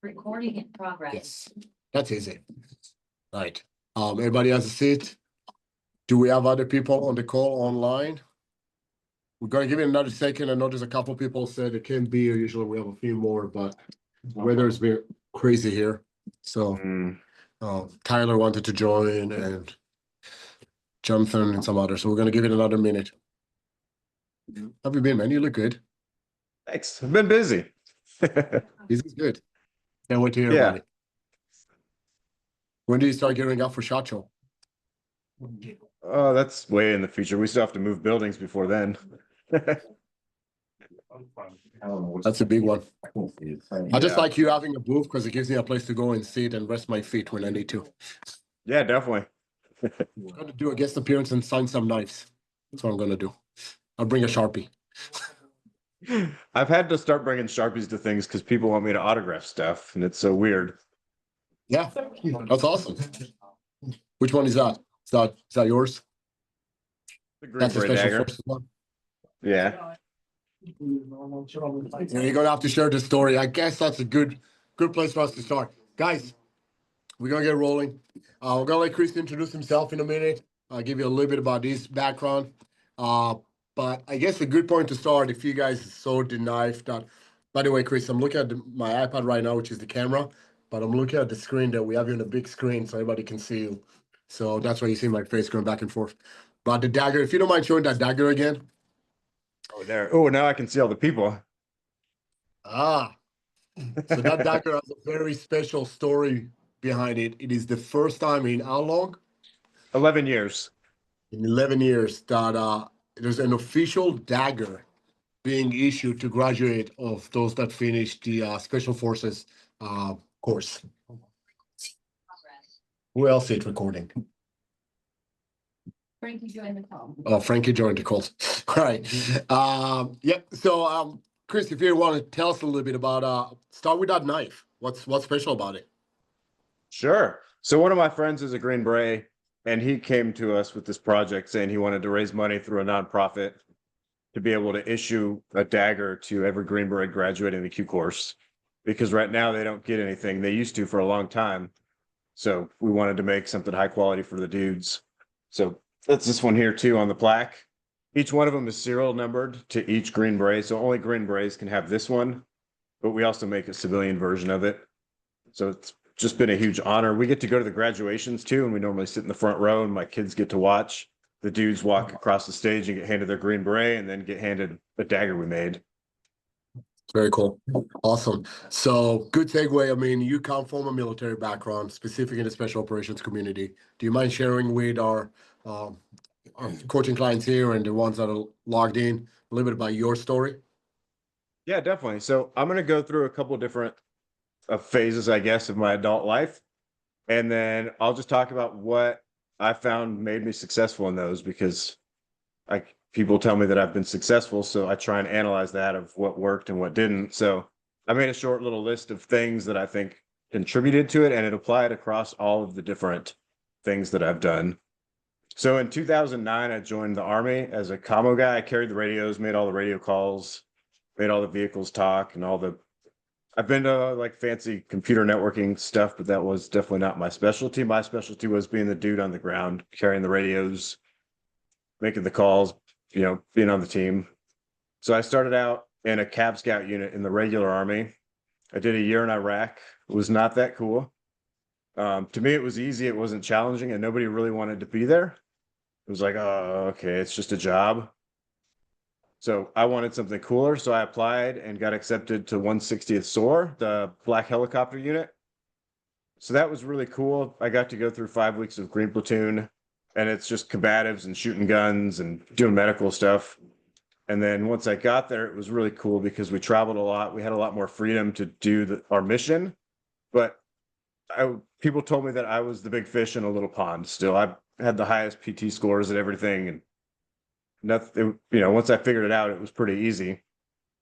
Recording in progress. Yes, that's easy. Right. Everybody has a seat. Do we have other people on the call online? We're gonna give it another second. I know there's a couple people said it can't be here. Usually we have a few more, but weather's been crazy here. So Tyler wanted to join and Jonathan and some others. So we're gonna give it another minute. How have you been, man? You look good. Thanks. I've been busy. This is good. Can't wait to hear about it. When do you start gearing up for SHOT Show? Oh, that's way in the future. We still have to move buildings before then. That's a big one. I just like you having a booth because it gives me a place to go and sit and rest my feet when I need to. Yeah, definitely. I'm gonna do a guest appearance and sign some knives. That's what I'm gonna do. I'll bring a Sharpie. I've had to start bringing Sharpies to things because people want me to autograph stuff, and it's so weird. Yeah, that's awesome. Which one is that? Is that yours? The Green That's a Beret special dagger. forces one. Yeah. Yeah, you're gonna have to share the story. I guess that's a good place for us to start. Guys, we're gonna get rolling. We're gonna let Chris introduce himself in a minute. I'll give you a little bit about his background. But I guess a good point to start, if you guys saw the knife that, by the way, Chris, I'm looking at my iPad right now, which is the camera, but I'm looking at the screen that we have you on a big screen so everybody can see you. So that's why you see my face going back and forth. But the dagger, if you don't mind showing that dagger again. Oh, there. Oh, now I can see all the people. So that dagger has a very special story behind it. It is the first time in how long? 11 years. In 11 years that there's an official dagger being issued to graduate of those that finished the Special Forces course. Who else is recording? Frankie joined the call. Oh, Frankie joined the call. All right. So, Chris, if you want to tell us a little bit about, start with that knife. What's special about it? Sure. So one of my friends is a Green Beret, and he came to us with this project saying he wanted to raise money through a nonprofit to be able to issue a dagger to every Green Beret graduating the Q course, because right now they don't get anything. They used to for a long time. So we wanted to make something high quality for the dudes. So that's this one here too on the plaque. Each one of them is serial numbered to each Green Beret. So only Green Berets can have this one, but we also make a civilian version of it. So it's just been a huge honor. We get to go to the graduations too, and we normally sit in the front row, and my kids get to watch the dudes walk across the stage and get handed their Green Beret and then get handed a dagger we made. Very cool. Awesome. So good segue. I mean, you come from a military background, specific in the special operations community. Do you mind sharing with our coaching clients here and the ones that are logged in a little bit about your story? Yeah, definitely. So I'm going to go through a couple different phases, I guess, of my adult life. And then I'll just talk about what I found made me successful in those, because people tell me that I've been successful. So I try and analyze that of what worked and what didn't. So I made a short little list of things that I think contributed to it, and it applied across all of the different things that I've done. So in 2009, I joined the Army as a commo guy. I carried the radios, made all the radio calls, made all the vehicles talk, and I've been to like fancy computer networking stuff, but that was definitely not my specialty. My specialty was being the dude on the ground, carrying the radios, making the calls, being on the team. So I started out in a Cab Scout unit in the regular Army. I did a year in Iraq. It was not that cool. To me, it was easy. It wasn't challenging, and nobody really wanted to be there. It was like, oh, okay, it's just a job. So I wanted something cooler. So I applied and got accepted to 160th SOAR, the Black Helicopter Unit. So that was really cool. I got to go through 5 weeks of Green Platoon, and it's just combatives and shooting guns and doing medical stuff. And then once I got there, it was really cool because we traveled a lot. We had a lot more freedom to do our mission. But people told me that I was the big fish in a little pond still. I had the highest PT scores and everything. And nothing, once I figured it out, it was pretty easy.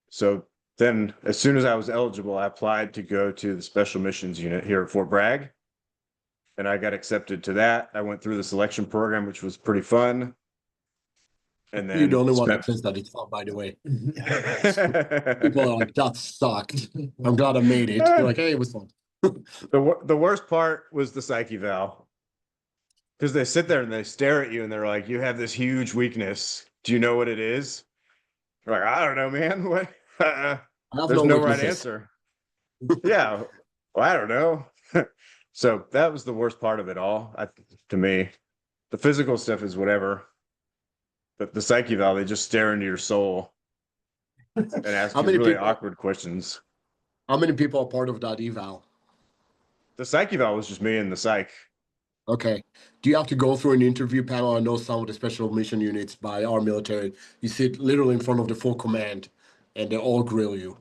So then as soon as I was eligible, I applied to go to the Special Missions Unit here at Fort Bragg. And I got accepted to that. I went through the selection program, which was pretty fun. and You're the then only one that spent. says that it's fun, by the way. People are like, that sucked. I'm glad I made it. You're like, hey, it was fun. The worst part was the psyche valve, because they sit there and they stare at you and they're like, you have this huge weakness. Do you know what it is? You're like, I don't know, man. What? I have There's no no right weaknesses. answer. Yeah. Well, I don't know. So that was the worst part of it all, to me. The physical stuff is whatever, but the psyche valve, they just stare into your soul and ask How you many really people? awkward questions. How many people are part of that eval? The psyche valve was just me and the psych. Okay. Do you have to go through an interview panel? I know some of the special mission units by our military, you sit literally in front of the full command and they all grill you.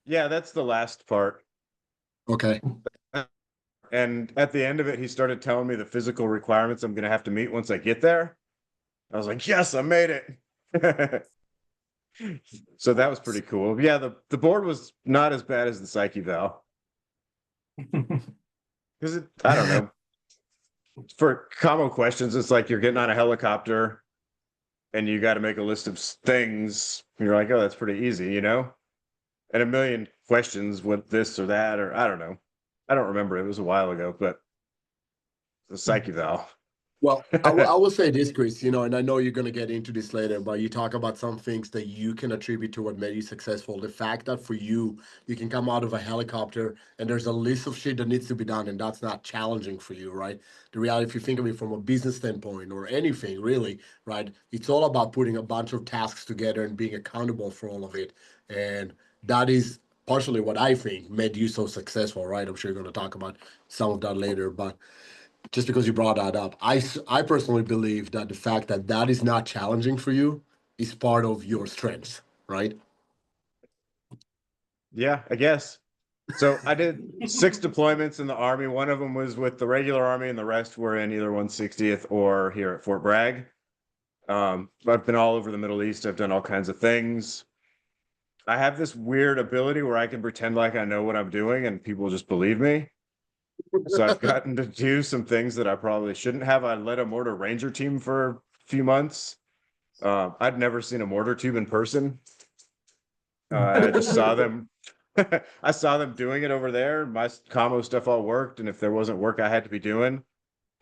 Yeah, that's the last part. Okay. And at the end of it, he started telling me the physical requirements I'm going to have to meet once I get there. I was like, yes, I made it. So that was pretty cool. Yeah, the board was not as bad as the psyche valve. Because I don't know. For common questions, it's like you're getting on a helicopter and you got to make a list of things. And you're like, oh, that's pretty easy, you know? And a million questions with this or that, or I don't know. I don't remember. It was a while ago, but the psyche valve. Well, I will say this, Chris, and I know you're going to get into this later, but you talk about some things that you can attribute to what made you successful. The fact that for you, you can come out of a helicopter and there's a list of shit that needs to be done, and that's not challenging for you, right? The reality, if you think of it from a business standpoint or anything, really, right? It's all about putting a bunch of tasks together and being accountable for all of it. And that is partially what I think made you so successful, right? I'm sure you're going to talk about some of that later, but just because you brought that up, I personally believe that the fact that that is not challenging for you is part of your strengths, right? Yeah, I guess. So I did 6 deployments in the Army. One of them was with the regular Army, and the rest were in either 160th or here at Fort Bragg. I've been all over the Middle East. I've done all kinds of things. I have this weird ability where I can pretend like I know what I'm doing and people just believe me. So I've gotten to do some things that I probably shouldn't have. I led a mortar ranger team for a few months. I'd never seen a mortar tube in person. I just saw them. I saw them doing it over there. My commo stuff all worked, and if there wasn't work I had to be doing,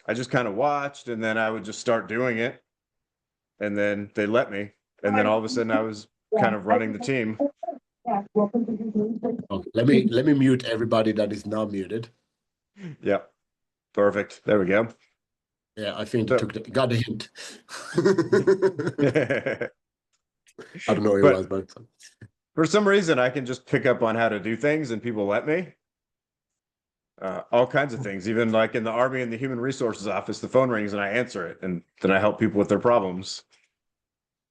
I just kind of watched, and then I would just start doing it, and then they let me, and then all of a sudden I was kind of running the team. Oh, let me mute everybody that is not muted. Yep, perfect. There we go. Yeah, I think So, got the hint. I don't know who it was, but but for some reason, I can just pick up on how to do things, and people let me. All kinds of things, even like in the Army and the Human Resources office, the phone rings and I answer it, and then I help people with their problems.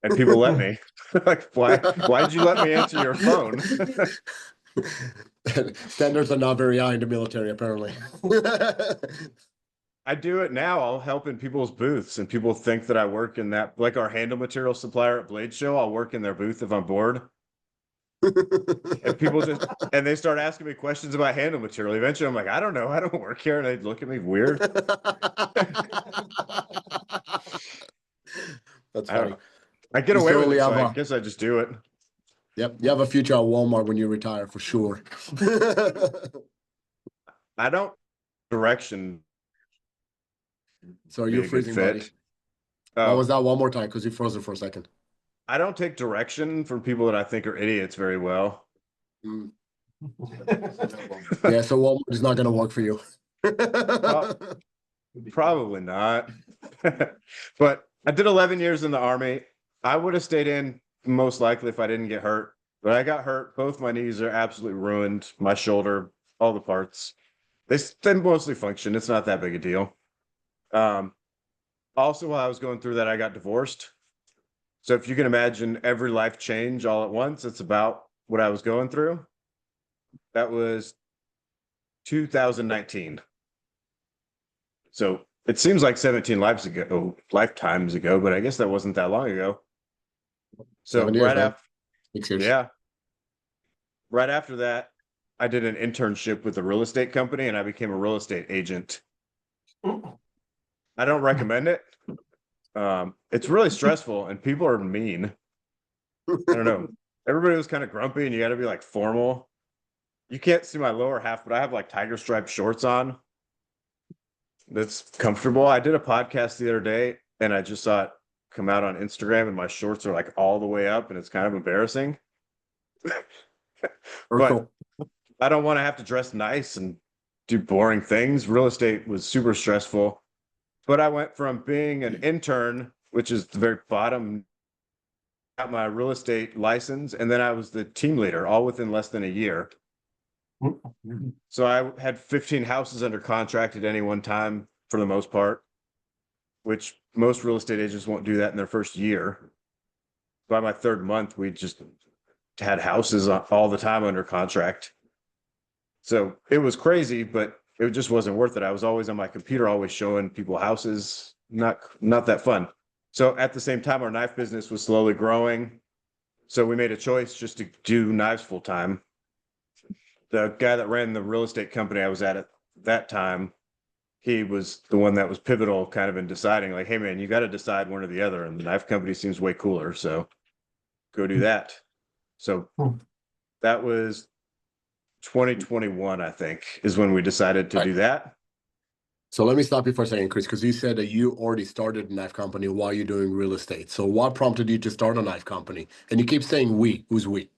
And people let me. Like, why did you let me answer your phone? Standards are not very high in the military, apparently. I do it now. I'll help in people's booths, and people think that I work in that, like our handle material supplier at Blade Show. I'll work in their booth if I'm bored. And people just, and they start asking me questions about handle material. Eventually, I'm like, I don't know. I don't work here. And they look at me weird. That's I don't funny. know. I get You away with certainly it, so have I a guess I just do it. Yep, you have a future at Walmart when you retire for sure. I don't direction So be you're a good freezing, buddy. fit. What was Oh, that one more time? Because you froze it for a second. I don't take direction from people that I think are idiots very well. Mm. Yeah, so Walmart is not going to work for you. Pro- Probably not. But I did 11 years in the Army. I would have stayed in most likely if I didn't get hurt. But I got hurt. Both my knees are absolutely ruined. My shoulder, all the parts. They mostly function. It's not that big a deal. Um, Also, while I was going through that, I got divorced. So if you can imagine every life change all at once, it's about what I was going through. That was 2019. So it seems like 17 lifetimes ago, but I guess that wasn't that long ago. So 7 years, man. 6 years. yeah, right after that, I did an internship with a real estate company and I became a real estate agent. I don't recommend it. It's really stressful and people are mean. I don't know. Everybody was kind of grumpy and you got to be like formal. You can't see my lower half, but I have like tiger stripe shorts on. That's comfortable. I did a podcast the other day and I just saw it come out on Instagram and my shorts are like all the way up and it's kind of embarrassing. Very But cool. I don't want to have to dress nice and do boring things. Real estate was super stressful. But I went from being an intern, which is the very bottom, got my real estate license, and then I was the team leader all within less than a year. So I had 15 houses under contract at any one time for the most part, which most real estate agents won't do that in their first year. By my third month, we just had houses all the time under contract. So it was crazy, but it just wasn't worth it. I was always on my computer, always showing people houses. Not that fun. So at the same time, our knife business was slowly growing. So we made a choice just to do knives full time. The guy that ran the real estate company I was at that time, he was the one that was pivotal kind of in deciding like, hey man, you got to decide one or the other. And the knife company seems way cooler. So go do that. So that was 2021, I think, is when we decided to do that. So let me stop you for a second, Chris, because you said that you already started a knife company while you're doing real estate. So what prompted you to start a knife company? And you keep saying we. Who's we?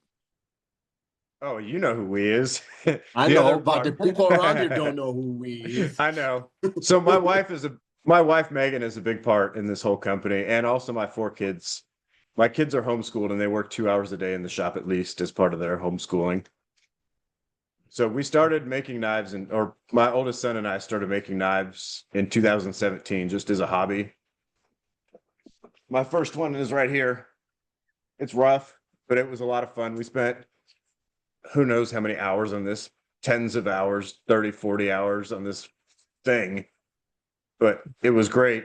Oh, you know who we is. I The know, other but the part. people around you don't know who we is. I know. So my wife Megan is a big part in this whole company, and also my 4 kids. My kids are homeschooled and they work 2 hours a day in the shop at least as part of their homeschooling. So we started making knives or my oldest son and I started making knives in 2017 just as a hobby. My first one is right here. It's rough, but it was a lot of fun. We spent who knows how many hours on this, tens of hours, 30, 40 hours on this thing. But it was great.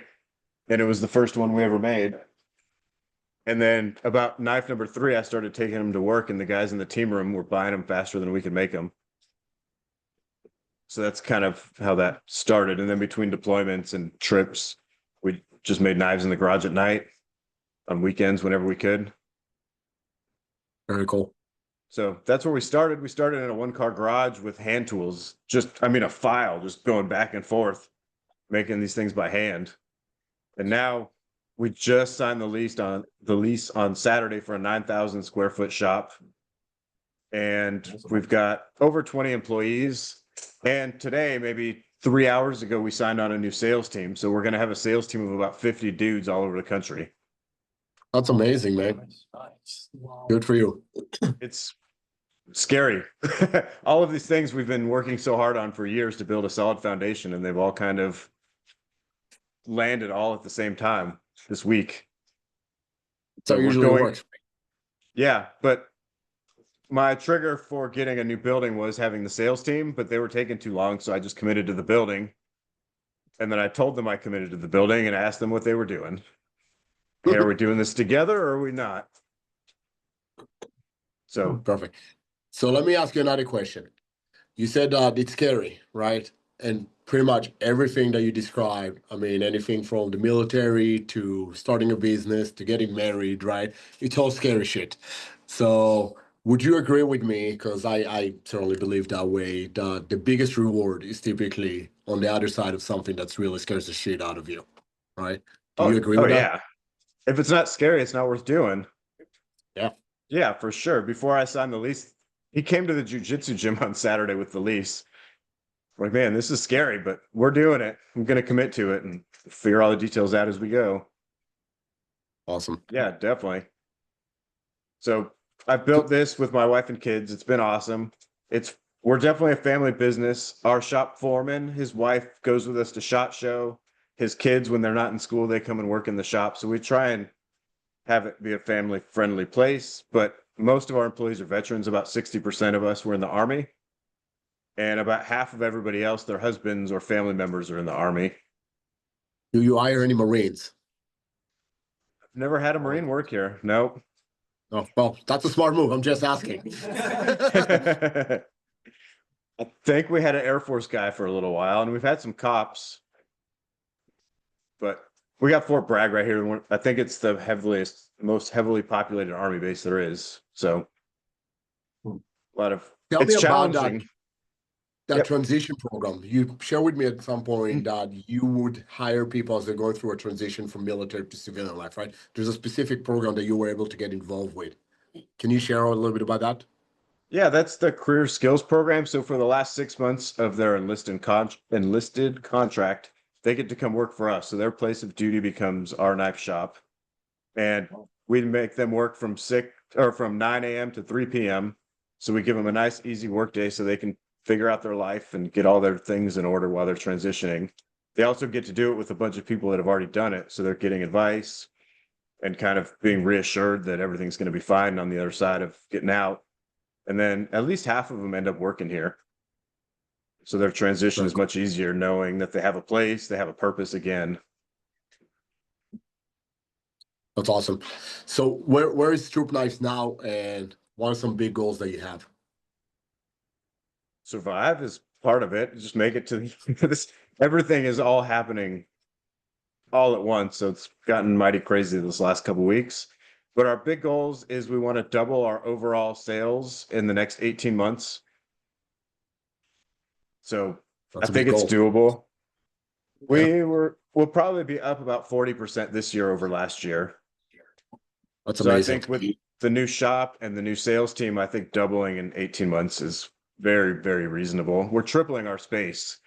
And it was the first one we ever made. And then about knife number 3, I started taking them to work, and the guys in the team room were buying them faster than we could make them. So that's kind of how that started. And then between deployments and trips, we just made knives in the garage at night, on weekends, whenever we could. Very cool. So that's where we started. We started in a 1-car garage with hand tools, a file, just going back and forth, making these things by hand. And now we just signed the lease on Saturday for a 9,000 square foot shop. And we've got over 20 employees. And today, maybe 3 hours ago, we signed on a new sales team. So we're going to have a sales team of about 50 dudes all over the country. That's amazing, man. Good for you. It's scary. All of these things we've been working so hard on for years to build a solid foundation, and they've all kind of landed all at the same time this week. So So usually it works. Yeah, but my trigger for getting a new building was having the sales team, but they were taking too long, so I just committed to the building. And then I told them I committed to the building and asked them what they were doing. Hey, are we doing this together or are we not? So Perfect. So let me ask you another question. You said it's scary, right? And pretty much everything that you described, I mean, anything from the military to starting a business to getting married, right? It's all scary shit. So would you agree with me? Because I certainly believe that way, that the biggest reward is typically on the other side of something that's really scares the shit out of you, right? Do you agree with that? yeah. If it's not scary, it's not worth doing. Yeah. Yeah, for sure. Before I signed the lease, he came to the jiu-jitsu gym on Saturday with the lease. I'm like, man, this is scary, but we're doing it. I'm going to commit to it and figure all the details out as we go. Awesome. Yeah, definitely. So I built this with my wife and kids. It's been awesome. We're definitely a family business. Our shop foreman, his wife goes with us to SHOT Show. His kids, when they're not in school, they come and work in the shop. So we try and have it be a family friendly place, but most of our employees are veterans. About 60% of us were in the Army, and about half of everybody else, their husbands or family members are in the Army. Do you hire any Marines? I've never had a Marine work here. Nope. Oh, well, that's a smart move. I'm just asking. I think we had an Air Force guy for a little while, and we've had some cops, but We got Fort Bragg right here. I think it's the most heavily populated Army base there is. So a lot of Tell me it's about challenging. that Yep. transition program. You share with me at some point that you would hire people as they go through a transition from military to civilian life, right? There's a specific program that you were able to get involved with. Can you share a little bit about that? Yeah, that's the career skills program. So for the last 6 months of their enlisted contract, they get to come work for us. So their place of duty becomes our knife shop. And we make them work from 9 a.m. to 3 p.m. So we give them a nice, easy work day so they can figure out their life and get all their things in order while they're transitioning. They also get to do it with a bunch of people that have already done it. So they're getting advice and kind of being reassured that everything's going to be fine on the other side of getting out. And then at least half of them end up working here. So their transition Very is cool. much easier knowing that they have a place, they have a purpose again. That's awesome. So where is Stroup Knives now, and what are some big goals that you have? Survive is part of it. Just make it to this. Everything is all happening all at once. So it's gotten mighty crazy this last couple weeks. But our big goals is we want to double our overall sales in the next 18 months. So I That's a big think it's goal. doable. Yeah. We'll probably be up about 40% this year over last year. That's So I amazing. think with the new shop and the new sales team, I think doubling in 18 months is very, very reasonable. We're tripling our space.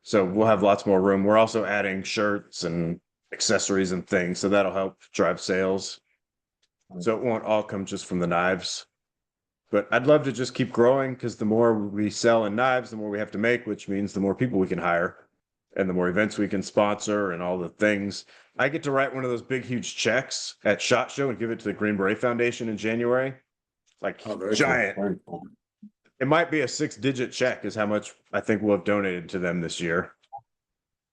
So we'll have lots more room. We're also adding shirts and accessories and things. So that'll help drive sales. So it won't all come just from the knives. But I'd love to just keep growing because the more we sell in knives, the more we have to make, which means the more people we can hire and the more events we can sponsor and all the things. I get to write one of those big, huge checks at SHOT Show and give it to the Green Beret Foundation in January. Like Oh, very giant. cool. Very cool. It might be a 6-digit check is how much I think we'll have donated to them this year.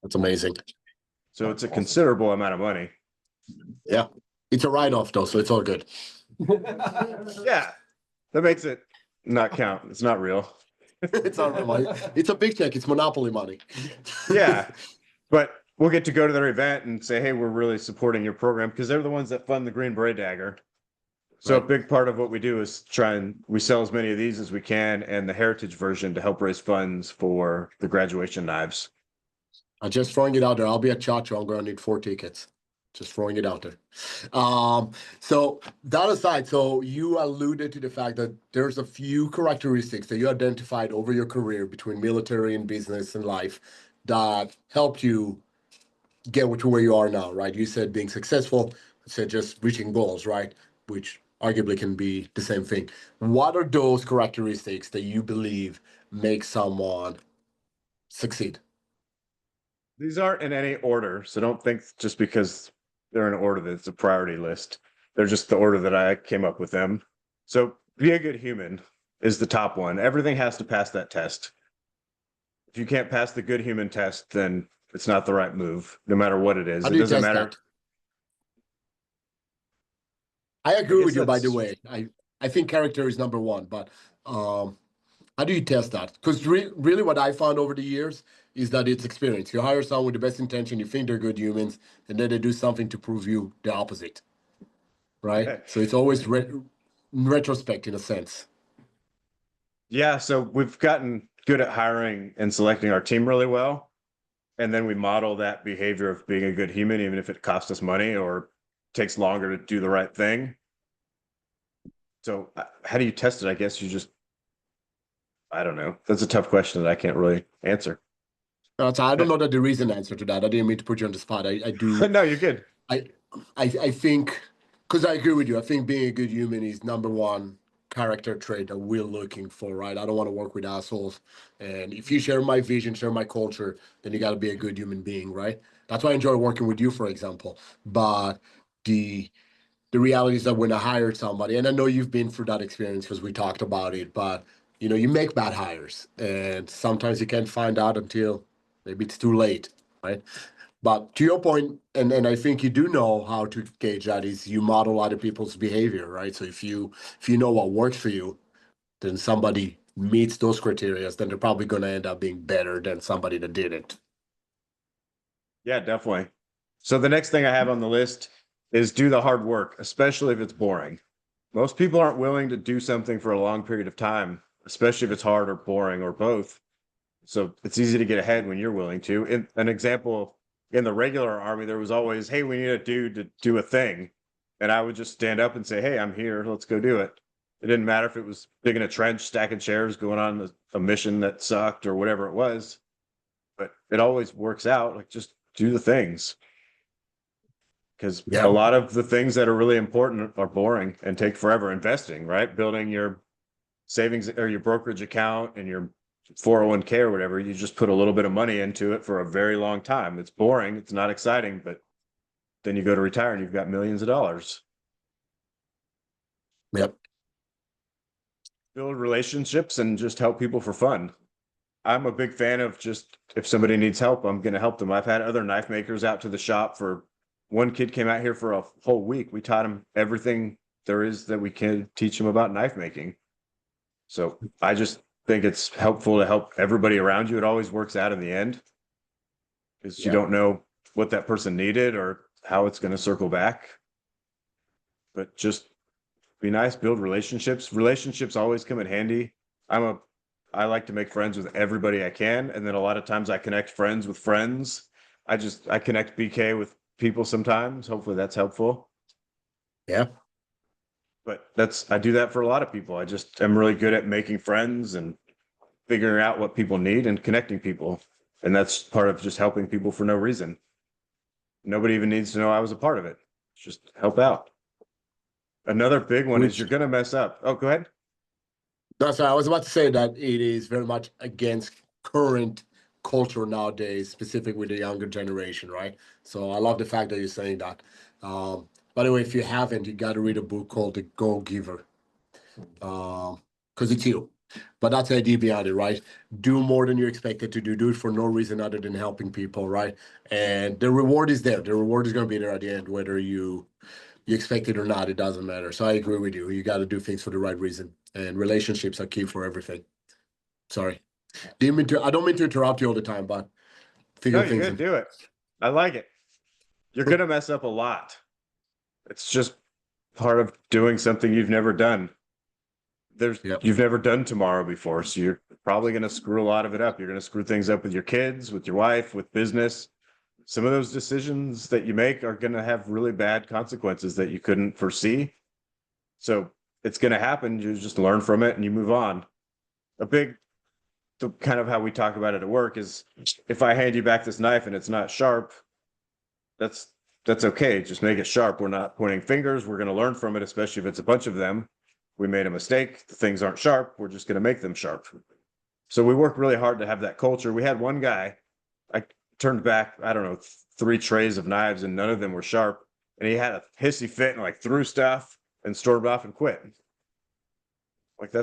That's amazing. So it's a considerable amount of money. Yeah. It's a write-off though, so it's all good. Yeah. That makes it not count. It's not real. It's all real money. It's a big check. It's monopoly money. Yeah. But we'll get to go to their event and say, hey, we're really supporting your program because they're the ones that fund the Green Beret Dagger. So Right. a big part of what we do is we sell as many of these as we can and the heritage version to help raise funds for the graduation knives. I'm just throwing it out there. I'll be at Chacho. I'm gonna need 4 tickets. Just throwing it out there. So that aside, so you alluded to the fact that there's a few characteristics that you identified over your career between military and business and life that helped you get to where you are now, right? You said being successful, you said just reaching goals, right? Which arguably can be the same thing. What are those characteristics that you believe make someone succeed? These aren't in any order, so don't think just because they're in order that it's a priority list. They're just the order that I came up with them. So be a good human is the top one. Everything has to pass that test. If you can't pass the good human test, then it's not the right move, no matter what it is. How It do you doesn't test matter. that? I agree guess with you, by the that's way. I think character is number one, but how do you test that? Because really what I found over the years is that it's experience. You hire someone with the best intention, you think they're good humans, and then they do something to prove you the opposite, right? So it's always retrospect in a sense. Yeah, so we've gotten good at hiring and selecting our team really well. And then we model that behavior of being a good human, even if it costs us money or takes longer to do the right thing. So how do you test it? I guess I don't know. That's a tough question that I can't really answer. So I don't know that there is an answer to that. I didn't mean to put you on the spot. I do. No, you're good. I think, because I agree with you. I think being a good human is number one character trait that we're looking for, right? I don't want to work with assholes. And if you share my vision, share my culture, then you got to be a good human being, right? That's why I enjoy working with you, for example. But the the reality is that when I hired somebody, and I know you've been through that experience because we talked about it, but you make bad hires, and sometimes you can't find out until maybe it's too late, right? But to your point, and I think you do know how to gauge that is you model other people's behavior, right? So if you know what works for you, then somebody meets those criteria, then they're probably going to end up being better than somebody that didn't. Yeah, definitely. So the next thing I have on the list is do the hard work, especially if it's boring. Most people aren't willing to do something for a long period of time, especially if it's hard or boring or both. So it's easy to get ahead when you're willing to. In an example, in the regular army, there was always, hey, we need a dude to do a thing. And I would just stand up and say, hey, I'm here. Let's go do it. It didn't matter if it was digging a trench, stacking chairs, going on a mission that sucked or whatever it was. But it always works out. Like just do the things. Because Yeah. a lot of the things that are really important are boring and take forever. Investing, right? Building your savings or your brokerage account and your 401k or whatever, you just put a little bit of money into it for a very long time. It's boring, it's not exciting, but then you go to retire and you've got millions of dollars. Yep. Build relationships and just help people for fun. I'm a big fan of just if somebody needs help, I'm going to help them. I've had other knife makers out to the shop for one kid came out here for a whole week. We taught him everything there is that we can teach him about knife making. So I just think it's helpful to help everybody around you. It always works out in the end because you Yeah. don't know what that person needed or how it's going to circle back. But just be nice, build relationships. Relationships always come in handy. I like to make friends with everybody I can. And then a lot of times I connect friends with friends. I connect BK with people sometimes. Hopefully that's helpful. Yeah. But I do that for a lot of people. I'm really good at making friends and figuring out what people need and connecting people. And that's part of just helping people for no reason. Nobody even needs to know I was a part of it. Just help out. Another big one is Which you're going to mess up. Oh, go ahead. that's I was about to say that it is very much against current culture nowadays, specific with the younger generation, right? So I love the fact that you're saying that. By the way, if you haven't, you got to read a book called The Go Giver, because it's you. But that's the idea behind it, right? Do more than you're expected to do. Do it for no reason other than helping people, right? And the reward is there. The reward is going to be there at the end, whether you expect it or not. It doesn't matter. So I agree with you. You got to do things for the right reason, and relationships are key for everything. Sorry, I don't mean to interrupt you all the time, but No, figure you're things. going to do it. I like it. You're going to mess up a lot. It's just part of doing something you've never done. Yep. You've never done tomorrow before, so you're probably going to screw a lot of it up. You're going to screw things up with your kids, with your wife, with business. Some of those decisions that you make are going to have really bad consequences that you couldn't foresee. So it's going to happen. You just learn from it and you move on. The kind of how we talk about it at work is if I hand you back this knife and it's not sharp, that's okay. Just make it sharp. We're not pointing fingers. We're going to learn from it, especially if it's a bunch of them. We made a mistake. The things aren't sharp. We're just going to make them sharp. So we worked really hard to have that culture. We had one guy, I turned back, I don't know, 3 trays of knives and none of them were sharp. And he had a hissy fit and like threw stuff and stormed off and quit. Like so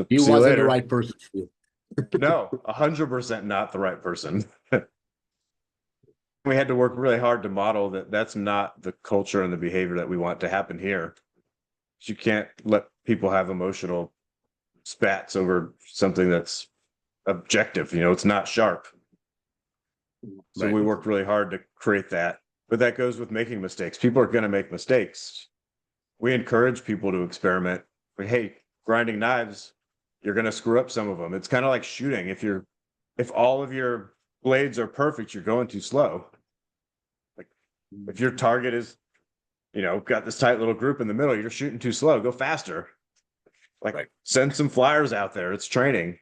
He see you wasn't the later. right person for you. No, 100% not the right person. We had to work really hard to model that that's not the culture and the behavior that we want to happen here. You can't let people have emotional spats over something that's objective. It's not sharp. So Right. we worked really hard to create that. But that goes with making mistakes. People are going to make mistakes. We encourage people to experiment. But hey, grinding knives, you're going to screw up some of them. It's kind of like shooting. If all of your blades are perfect, you're going too slow. Like if your target is, got this tight little group in the middle, you're shooting too slow. Go faster. Like send some flyers out there. It's training.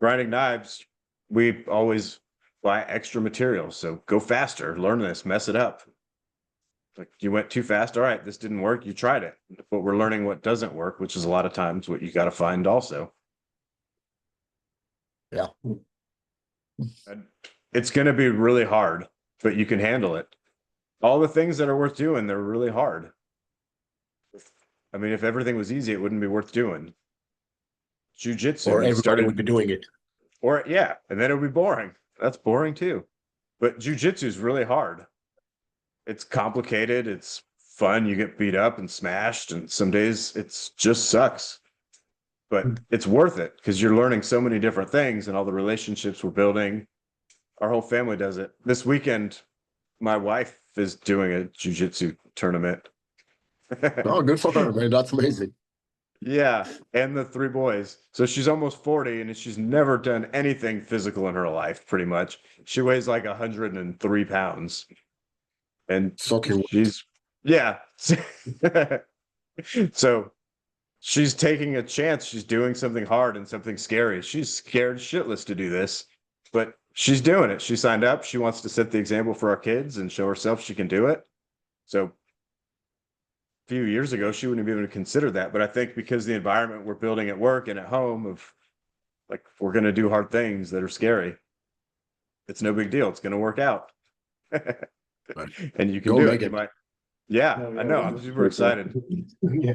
Grinding knives, we always buy extra materials. So go faster, learn this, mess it up. Like you went too fast. All right, this didn't work. You tried it, but we're learning what doesn't work, which is a lot of times what you got to find also. Yeah. And it's going to be really hard, but you can handle it. All the things that are worth doing, they're really hard. I mean, if everything was easy, it wouldn't be worth doing. Jiu-jitsu, Or we everybody started, would be doing it. or yeah, and then it would be boring. That's boring too. But jiu-jitsu is really hard. It's complicated. It's fun. You get beat up and smashed, and some days it's just sucks. But it's worth it because you're learning so many different things and all the relationships we're building. Our whole family does it. This weekend, my wife is doing a jujitsu tournament. Oh, good for her, man. That's amazing. Yeah, and the three boys. So she's almost 40 and she's never done anything physical in her life, pretty much. She weighs like 103 pounds. And Soaking. she's, yeah. So she's taking a chance. She's doing something hard and something scary. She's scared shitless to do this, but she's doing it. She signed up. She wants to set the example for our kids and show herself she can do it. So few years ago, she wouldn't have even considered that. But I think because the environment we're building at work and at home of like, we're going to do hard things that are scary, it's no big deal. It's going to work out. Right. And you can Go do it. Megan. You might. Yeah, I know. I'm super excited. Yeah.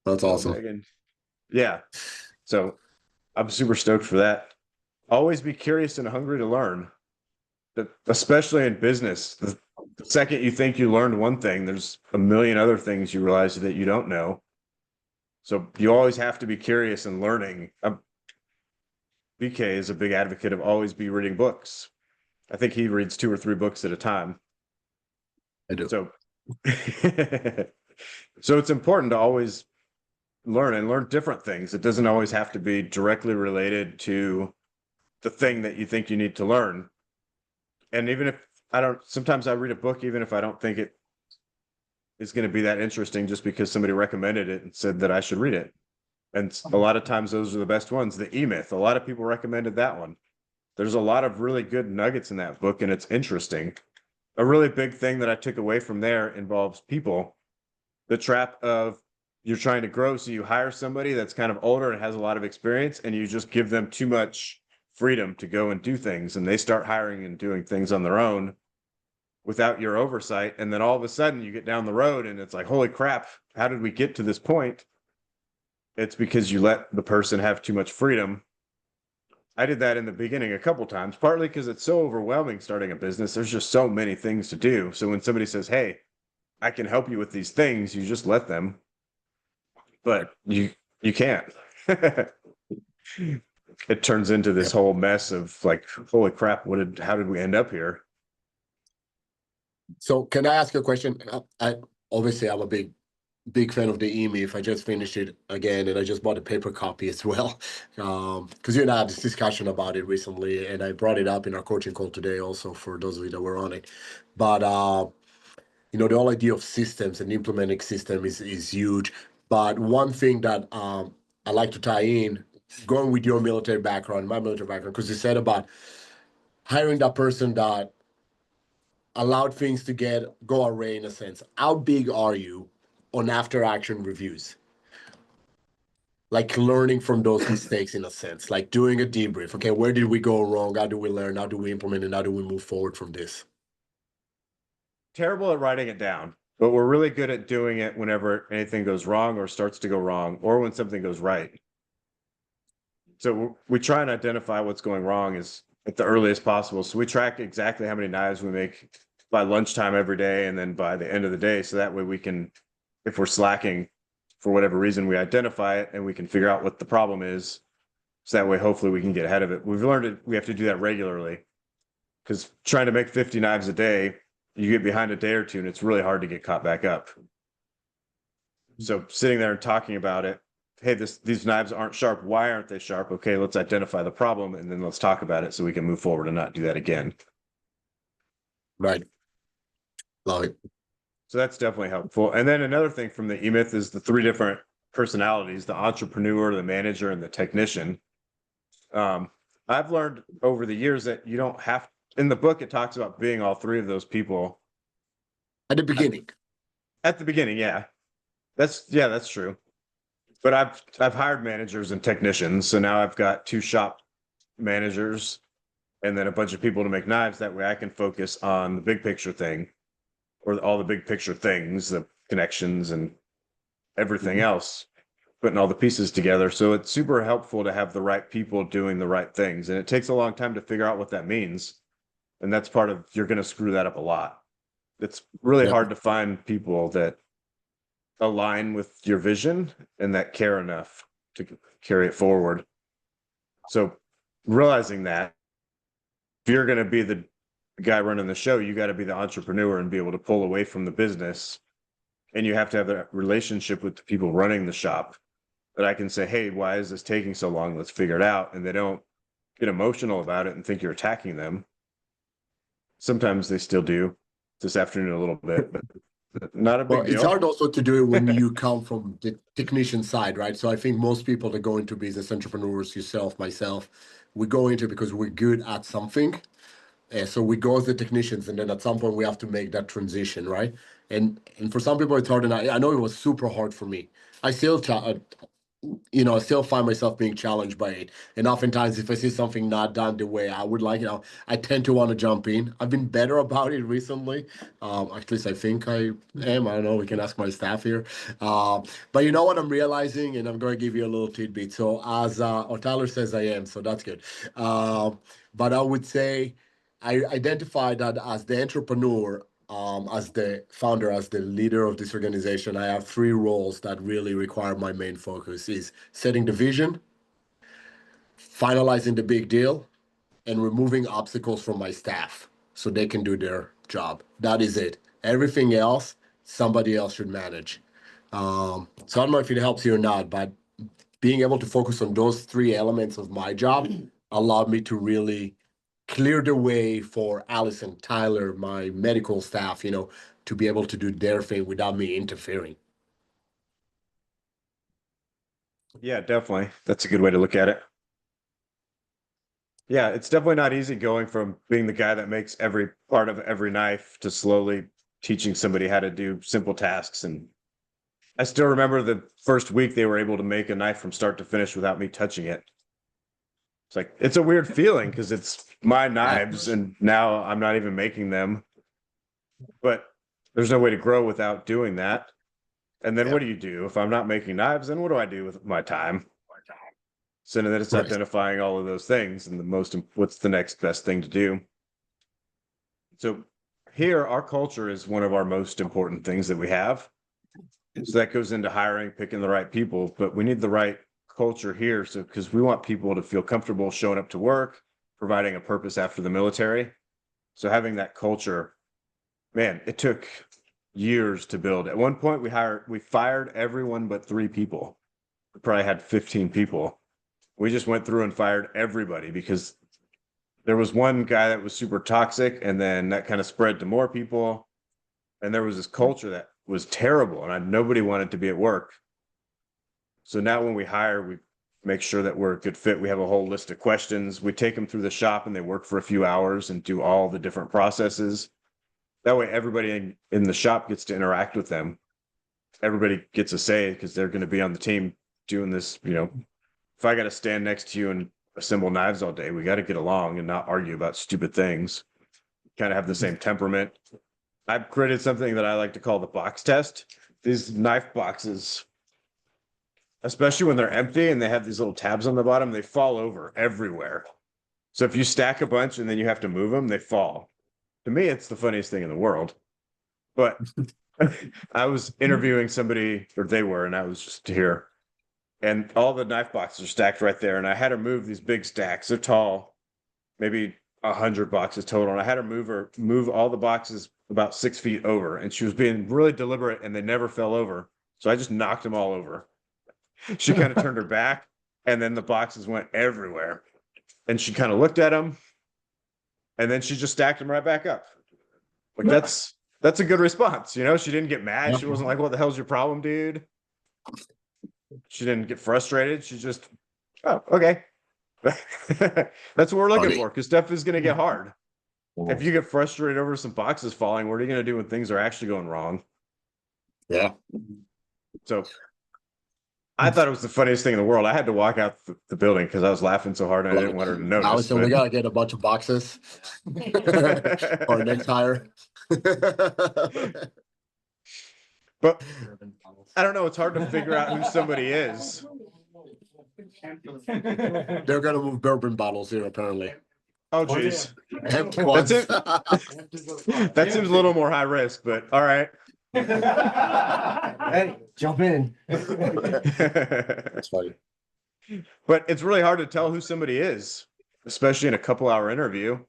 That's awesome. Megan. Yeah. So I'm super stoked for that. Always be curious and hungry to learn, especially in business. The second you think you learned one thing, there's a million other things you realize that you don't know. So you always have to be curious and learning. BK is a big advocate of always be reading books. I think he reads 2 or 3 books at a time. I do. So, so it's important to always learn and learn different things. It doesn't always have to be directly related to the thing that you think you need to learn. And even if sometimes I read a book, even if I don't think it is going to be that interesting, just because somebody recommended it and said that I should read it. And a lot of times those are the best ones. The E-Myth, a lot of people recommended that one. There's a lot of really good nuggets in that book, and it's interesting. A really big thing that I took away from there involves people. The trap of you're trying to grow, so you hire somebody that's kind of older and has a lot of experience, and you just give them too much freedom to go and do things, and they start hiring and doing things on their own without your oversight. And then all of a sudden you get down the road and it's like, holy crap, how did we get to this point? It's because you let the person have too much freedom. I did that in the beginning a couple times, partly because it's so overwhelming starting a business. There's just so many things to do. So when somebody says, hey, I can help you with these things, you just let them. But you can't. It turns into this whole mess of like, holy crap, how did we end up here? So can I ask you a question? Obviously I'm a big fan of the E-Myth. I just finished it again, and I just bought a paper copy as well. Because you and I had this discussion about it recently, and I brought it up in our coaching call today also for those of you that were on it. But the whole idea of systems and implementing system is huge. But one thing that I like to tie in, going with your military background, my military background, because you said about hiring that person that allowed things to go array in a sense. How big are you on after action reviews? Like learning from those mistakes in a sense, like doing a debrief. Okay, where did we go wrong? How do we learn? How do we implement it? How do we move forward from this? Terrible at writing it down, but we're really good at doing it whenever anything goes wrong or starts to go wrong, or when something goes right. So we try and identify what's going wrong as at the earliest possible. So we track exactly how many knives we make by lunchtime every day, and then by the end of the day. So that way we can, if we're slacking for whatever reason, we identify it and we can figure out what the problem is. So that way, hopefully we can get ahead of it. We've learned it. We have to do that regularly, because trying to make 50 knives a day, you get behind a day or two and it's really hard to get caught back up. So sitting there and talking about it, hey, these knives aren't sharp. Why aren't they sharp? Okay, let's identify the problem and then let's talk about it so we can move forward and not do that again. Right. Love it. So that's definitely helpful. And then another thing from the E-Myth is the 3 different personalities: the entrepreneur, the manager, and the technician. I've learned over the years that you don't have, in the book, it talks about being all 3 of those people. At the beginning. At the beginning, yeah. That's true. But I've hired managers and technicians, so now I've got 2 shop managers and then a bunch of people to make knives. That way I can focus on the big picture thing, or all the big picture things, the connections and everything else, putting all the pieces together. So it's super helpful to have the right people doing the right things. And it takes a long time to figure out what that means. And that's part of, you're going to screw that up a lot. It's really hard to find people that align with your vision and that care enough to carry it forward. So realizing that if you're going to be the guy running the show, you got to be the entrepreneur and be able to pull away from the business. And you have to have that relationship with the people running the shop that I can say, hey, why is this taking so long? Let's figure it out. And they don't get emotional about it and think you're attacking them. Sometimes they still do this afternoon a little bit, but not a big Well, it's deal. hard also to do it when you come from the technician side, right? So I think most people that go into business, entrepreneurs, yourself, myself, we go into it because we're good at something. And so we go as the technicians, and then at some point we have to make that transition, right? And for some people it's hard, and I know it was super hard for me. I still I still find myself being challenged by it. And oftentimes, if I see something not done the way I would like, I tend to want to jump in. I've been better about it recently. At least I think I am. I don't know. We can ask my staff here. But you know what I'm realizing, and I'm going to give you a little tidbit. So as Tyler says, I am. So that's good. But I would say I identify that as the entrepreneur, as the founder, as the leader of this organization, I have three roles that really require my main focus: is setting the vision, finalizing the big deal, and removing obstacles from my staff so they can do their job. That is it. Everything else, somebody else should manage. So I don't know if it helps you or not, but being able to focus on those three elements of my job allowed me to really clear the way for Allison, Tyler, my medical staff, to be able to do their thing without me interfering. Yeah, definitely. That's a good way to look at it. Yeah, it's definitely not easy going from being the guy that makes every part of every knife to slowly teaching somebody how to do simple tasks. And I still remember the first week they were able to make a knife from start to finish without me touching it. It's like, it's a weird feeling because it's my knives and now I'm not even making them. But there's no way to grow without doing that. And then Yeah. what do you do? If I'm not making knives, then what do I do with my time? So then it's Right. identifying all of those things and what's the next best thing to do. So here, our culture is one of our most important things that we have. So that goes into hiring, picking the right people, but we need the right culture here. So because we want people to feel comfortable showing up to work, providing a purpose after the military. So having that culture, man, it took years to build. At one point, we fired everyone but 3 people. We probably had 15 people. We just went through and fired everybody because there was one guy that was super toxic, and then that kind of spread to more people. And there was this culture that was terrible, and nobody wanted to be at work. So now when we hire, we make sure that we're a good fit. We have a whole list of questions. We take them through the shop and they work for a few hours and do all the different processes. That way everybody in the shop gets to interact with them. Everybody gets a say because they're going to be on the team doing this. If I got to stand next to you and assemble knives all day, we got to get along and not argue about stupid things. Kind of have the same temperament. I've created something that I like to call the box test. These knife boxes, especially when they're empty and they have these little tabs on the bottom, they fall over everywhere. So if you stack a bunch and then you have to move them, they fall. To me, it's the funniest thing in the world. But I was interviewing somebody, or they were, and I was just here. And all the knife boxes are stacked right there. And I had her move these big stacks. They're tall, maybe 100 boxes total. And I had her move all the boxes about 6 feet over. And she was being really deliberate and they never fell over. So I just knocked them all over. She kind of turned her back and then the boxes went everywhere. And she kind of looked at them and then she just stacked them right back up. Like that's a good response. She didn't get mad. She wasn't like, what the hell's your problem, dude? She didn't get frustrated. She just, oh, okay. That's what we're looking for because stuff is going to get hard. If you get frustrated over some boxes falling, what are you going to do when things are actually going wrong? Yeah. So I thought it was the funniest thing in the world. I had to walk out the building because I was laughing so hard and I didn't want her to notice. Allison, we got to get a bunch of boxes for next hire. But I don't know. It's hard to figure out who somebody is. They're going to move bourbon bottles here, apparently. Oh, geez. Empty ones. That seems a little more high risk, but all right. Hey, jump in. That's funny. But it's really hard to tell who somebody is, especially in a couple-hour interview.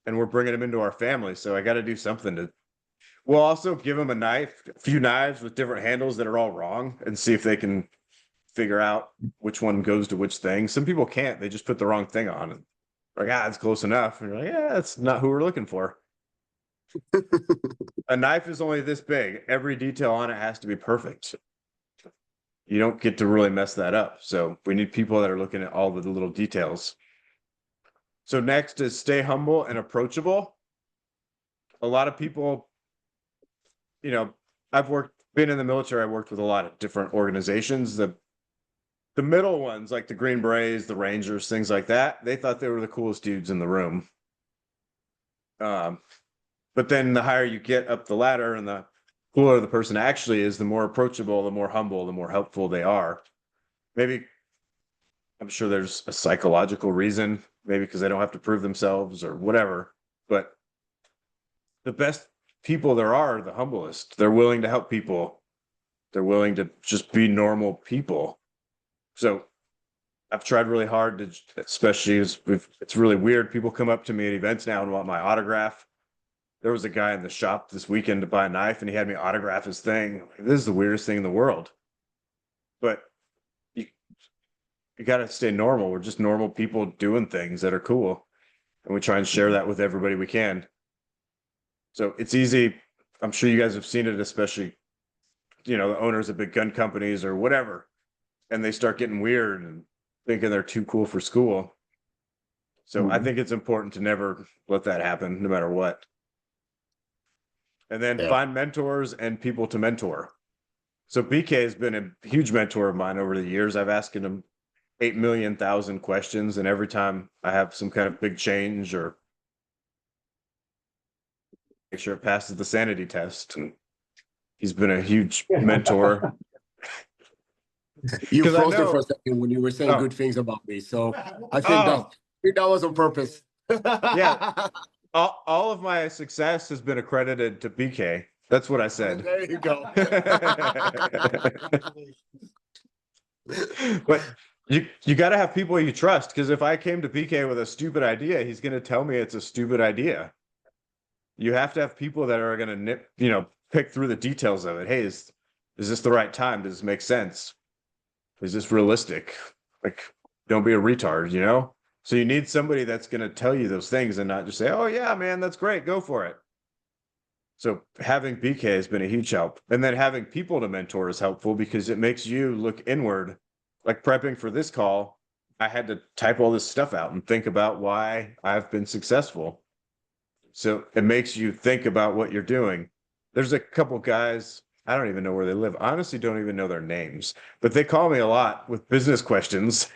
and we're bringing them into our family. So I got to do something to. We'll also give them a few knives with different handles that are all wrong, and see if they can figure out which one goes to which thing. Some people can't; they just put the wrong thing on, and like, it's close enough. And you're like, yeah, that's not who we're looking for. A knife is only this big. Every detail on it has to be perfect. You don't get to really mess that up. So we need people that are looking at all the little details. So next is stay humble and approachable. A lot of people, been in the military. I worked with a lot of different organizations. The middle ones, like the Green Berets, the Rangers, things like that, they thought they were the coolest dudes in the room. But then the higher you get up the ladder and the cooler the person actually is, the more approachable, the more humble, the more helpful they are. Maybe, I'm sure there's a psychological reason, maybe because they don't have to prove themselves or whatever. But the best people there are the humblest. They're willing to help people. They're willing to just be normal people. So I've tried really hard to, especially as it's really weird. People come up to me at events now and want my autograph. There was a guy in the shop this weekend to buy a knife, and he had me autograph his thing. This is the weirdest thing in the world. But you got to stay normal. We're just normal people doing things that are cool, and we try and share that with everybody we can. So it's easy. I'm sure you guys have seen it, especially, the owners of big gun companies or whatever, and they start getting weird and thinking they're too cool for school. So I think it's important to never let that happen, no matter what. And then find mentors and people to mentor. So BK has been a huge mentor of mine over the years. I've asked him 8,000,000 questions, and every time I have some kind of big change or make sure it passes the sanity test. And he's been a huge mentor. You 'Cause I froze there know- for a second when you were saying Oh. good things about me. So I think that was on purpose. Yeah. All of my success has been accredited to BK. That's what I said. There you go. But you got to have people you trust, because if I came to BK with a stupid idea, he's going to tell me it's a stupid idea. You have to have people that are going to pick through the details of it. Hey, is this the right time? Does this make sense? Is this realistic? Like, don't be a retard, So you need somebody that's going to tell you those things and not just say, oh yeah, man, that's great, go for it. So having BK has been a huge help. And then having people to mentor is helpful because it makes you look inward. Like prepping for this call, I had to type all this stuff out and think about why I've been successful. So it makes you think about what you're doing. There's a couple guys, I don't even know where they live. I honestly don't even know their names, but they call me a lot with business questions.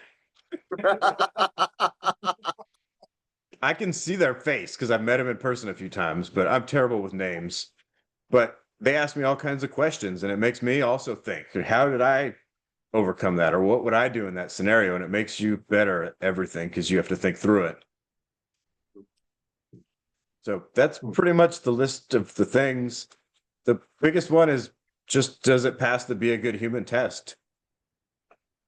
I can see their face because I've met them in person a few times, but I'm terrible with names. But they ask me all kinds of questions, and it makes me also think, how did I overcome that? Or what would I do in that scenario? And it makes you better at everything because you have to think through it. So that's pretty much the list of the things. The biggest one is just, does it pass the be a good human test?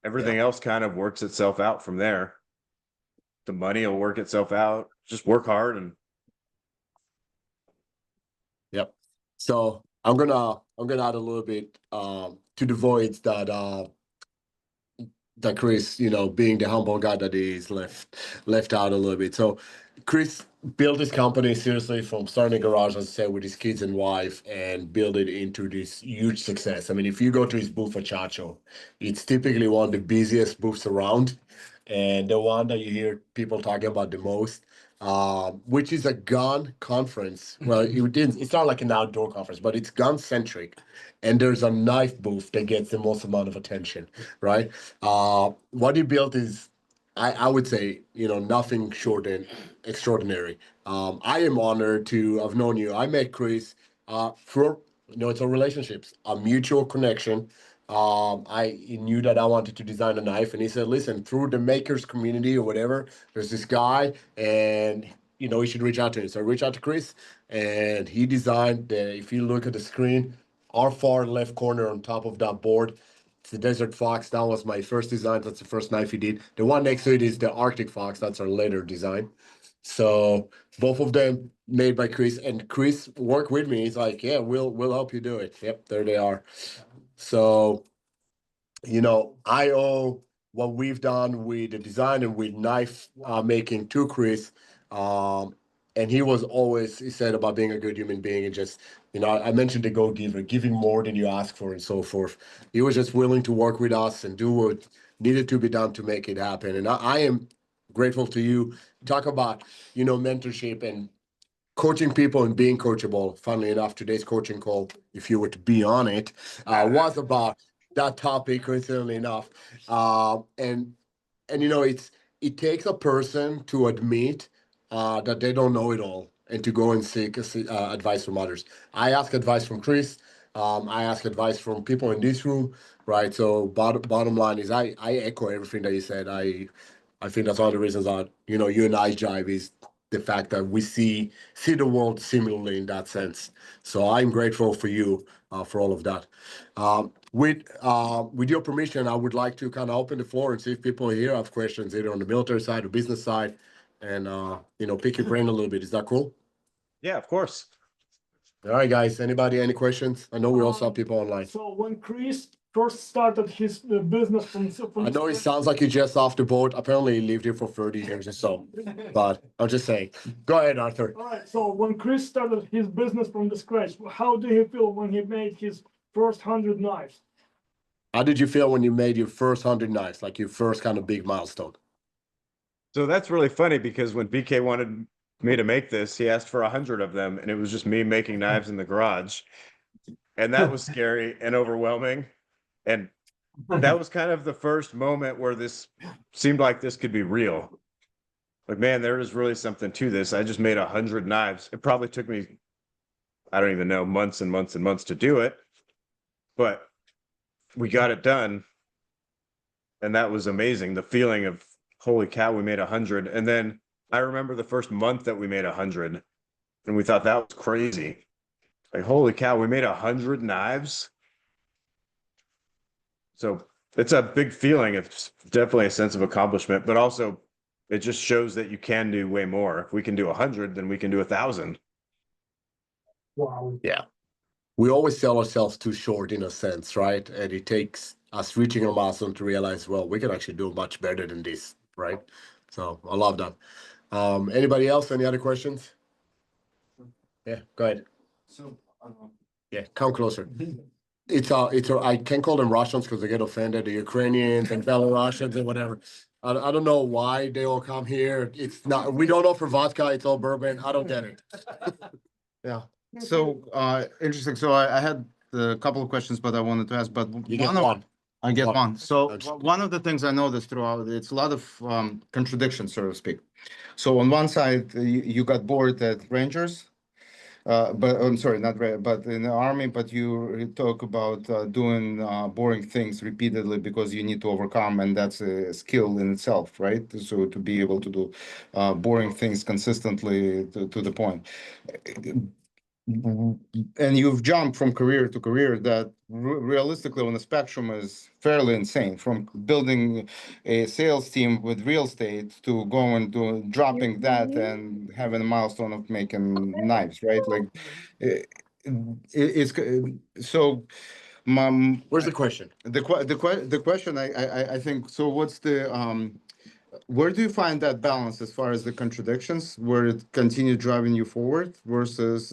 Everything else kind of works itself out from there. The money will work itself out. Just work hard and. Yep. So I'm gonna add a little bit to the voids that Chris, being the humble guy that he is, left out a little bit. So Chris built his company seriously from starting a garage, as I said, with his kids and wife, and build it into this huge success. I mean, if you go to his booth for Chacho, it's typically one of the busiest booths around, and the one that you hear people talking about the most, which is a gun conference. Well, it's not like an outdoor conference, but it's gun centric, and there's a knife booth that gets the most amount of attention, right? What he built is, I would say, nothing short than extraordinary. I am honored to have known you. I met Chris through, it's a relationships, a mutual connection. I knew that I wanted to design a knife, and he said, "Listen, through the makers community or whatever, there's this guy, and you should reach out to him." So I reached out to Chris, and he designed. If you look at the screen, our far left corner on top of that board, It's the Desert Fox. That was my first design. That's the first knife he did. The one next to it is the Arctic Fox. That's our later design. So both of them made by Chris, and Chris worked with me. He's like, yeah, we'll help you do it. Yep, there they are. So, I owe what we've done with the design and with knife making to Chris. And he said about being a good human being and just, I mentioned the go giver, giving more than you ask for and so forth. He was just willing to work with us and do what needed to be done to make it happen. And I am grateful to you. Talk about, mentorship and coaching people and being coachable. Funnily enough, today's coaching call, if you were to be on it, was about that topic, coincidentally enough. And it takes a person to admit that they don't know it all and to go and seek advice from others. I ask advice from Chris. I ask advice from people in this room, right? So bottom line is I echo everything that you said. I think that's one of the reasons that you and I jive is the fact that we see the world similarly in that sense. So I'm grateful for you for all of that. With your permission, I would like to kind of open the floor and see if people here have questions, either on the military side or business side, and pick your brain a little bit. Is that cool? Yeah, of course. All right, guys. Anybody any questions? I know we also have people online. So when Chris first started his business I know it sounds like you're just off the boat. Apparently, he lived here for 30 years or so. But I'm just saying. Go ahead, Arthur. All right. So when Chris started his business from the scratch, how did he feel when he made his first 100 knives? How did you feel when you made your first 100 knives, like your first kind of big milestone? So that's really funny because when BK wanted me to make this, he asked for 100 of them, and it was just me making knives in the garage. And that was scary and overwhelming. And that was kind of the first moment where this seemed like this could be real. Like, man, there is really something to this. I just made 100 knives. It probably took me, I don't even know, months and months and months to do it, but we got it done. And that was amazing. The feeling of, holy cow, we made 100. And then I remember the first month that we made 100, and we thought that was crazy. Like, holy cow, we made 100 knives. So it's a big feeling. It's definitely a sense of accomplishment, but also it just shows that you can do way more. If we can do 100, then we can do 1,000. Wow. Yeah. We always sell ourselves too short in a sense, right? And it takes us reaching a milestone to realize, well, we can actually do much better than this, right? So I love that. Anybody else? Any other questions? Yeah, go ahead. So, Yeah, come closer. I can't call them Russians because they get offended, the Ukrainians and Belarusians and whatever. I don't know why they all come here. It's not, we don't offer vodka, it's all bourbon. I don't get it. Yeah. so interesting. So I had a couple of questions, but I wanted to ask, but You get one of, one. I get One. one. So Thanks. one of the things I noticed throughout, it's a lot of contradictions, so to speak. So on one side, you got bored at Rangers, but I'm sorry, but in the army, but you talk about doing boring things repeatedly because you need to overcome, and that's a skill in itself, right? So to be able to do boring things consistently to the point. And you've jumped from career to career that realistically on the spectrum is fairly insane, from building a sales team with real estate to going to dropping that and having a milestone of making knives, right? Like it's so Where's the question? the question I think, so what's the where do you find that balance as far as the contradictions, where it continue driving you forward versus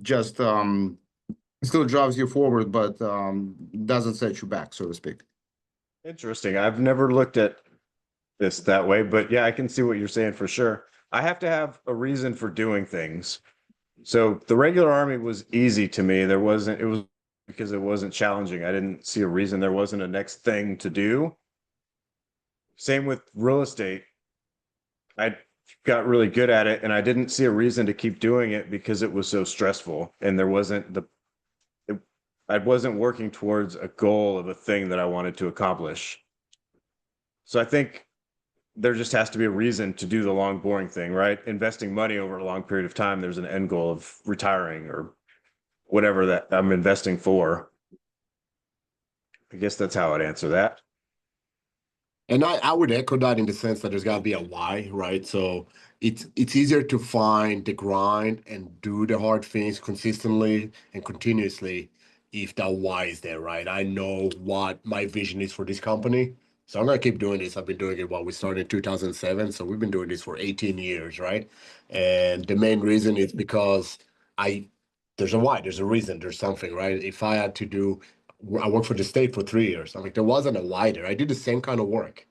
just still drives you forward, but doesn't set you back, so to speak? Interesting. I've never looked at this that way, but yeah, I can see what you're saying for sure. I have to have a reason for doing things. So the regular army was easy to me. It was because it wasn't challenging. I didn't see a reason. There wasn't a next thing to do. Same with real estate. I got really good at it and I didn't see a reason to keep doing it because it was so stressful and there wasn't I wasn't working towards a goal of a thing that I wanted to accomplish. So I think there just has to be a reason to do the long, boring thing, right? Investing money over a long period of time, there's an end goal of retiring or whatever that I'm investing for. I guess that's how I'd answer that. And I would echo that in the sense that there's got to be a why, right? So it's easier to find the grind and do the hard things consistently and continuously if that why is there, right? I know what my vision is for this company, so I'm gonna keep doing this. I've been doing it we started in 2007, so we've been doing this for 18 years, right? And the main reason is because I there's a why, there's a reason, there's something, right? If I had to do I worked for the state for 3 years. I'm like, there wasn't a why there. I did the same kind of work,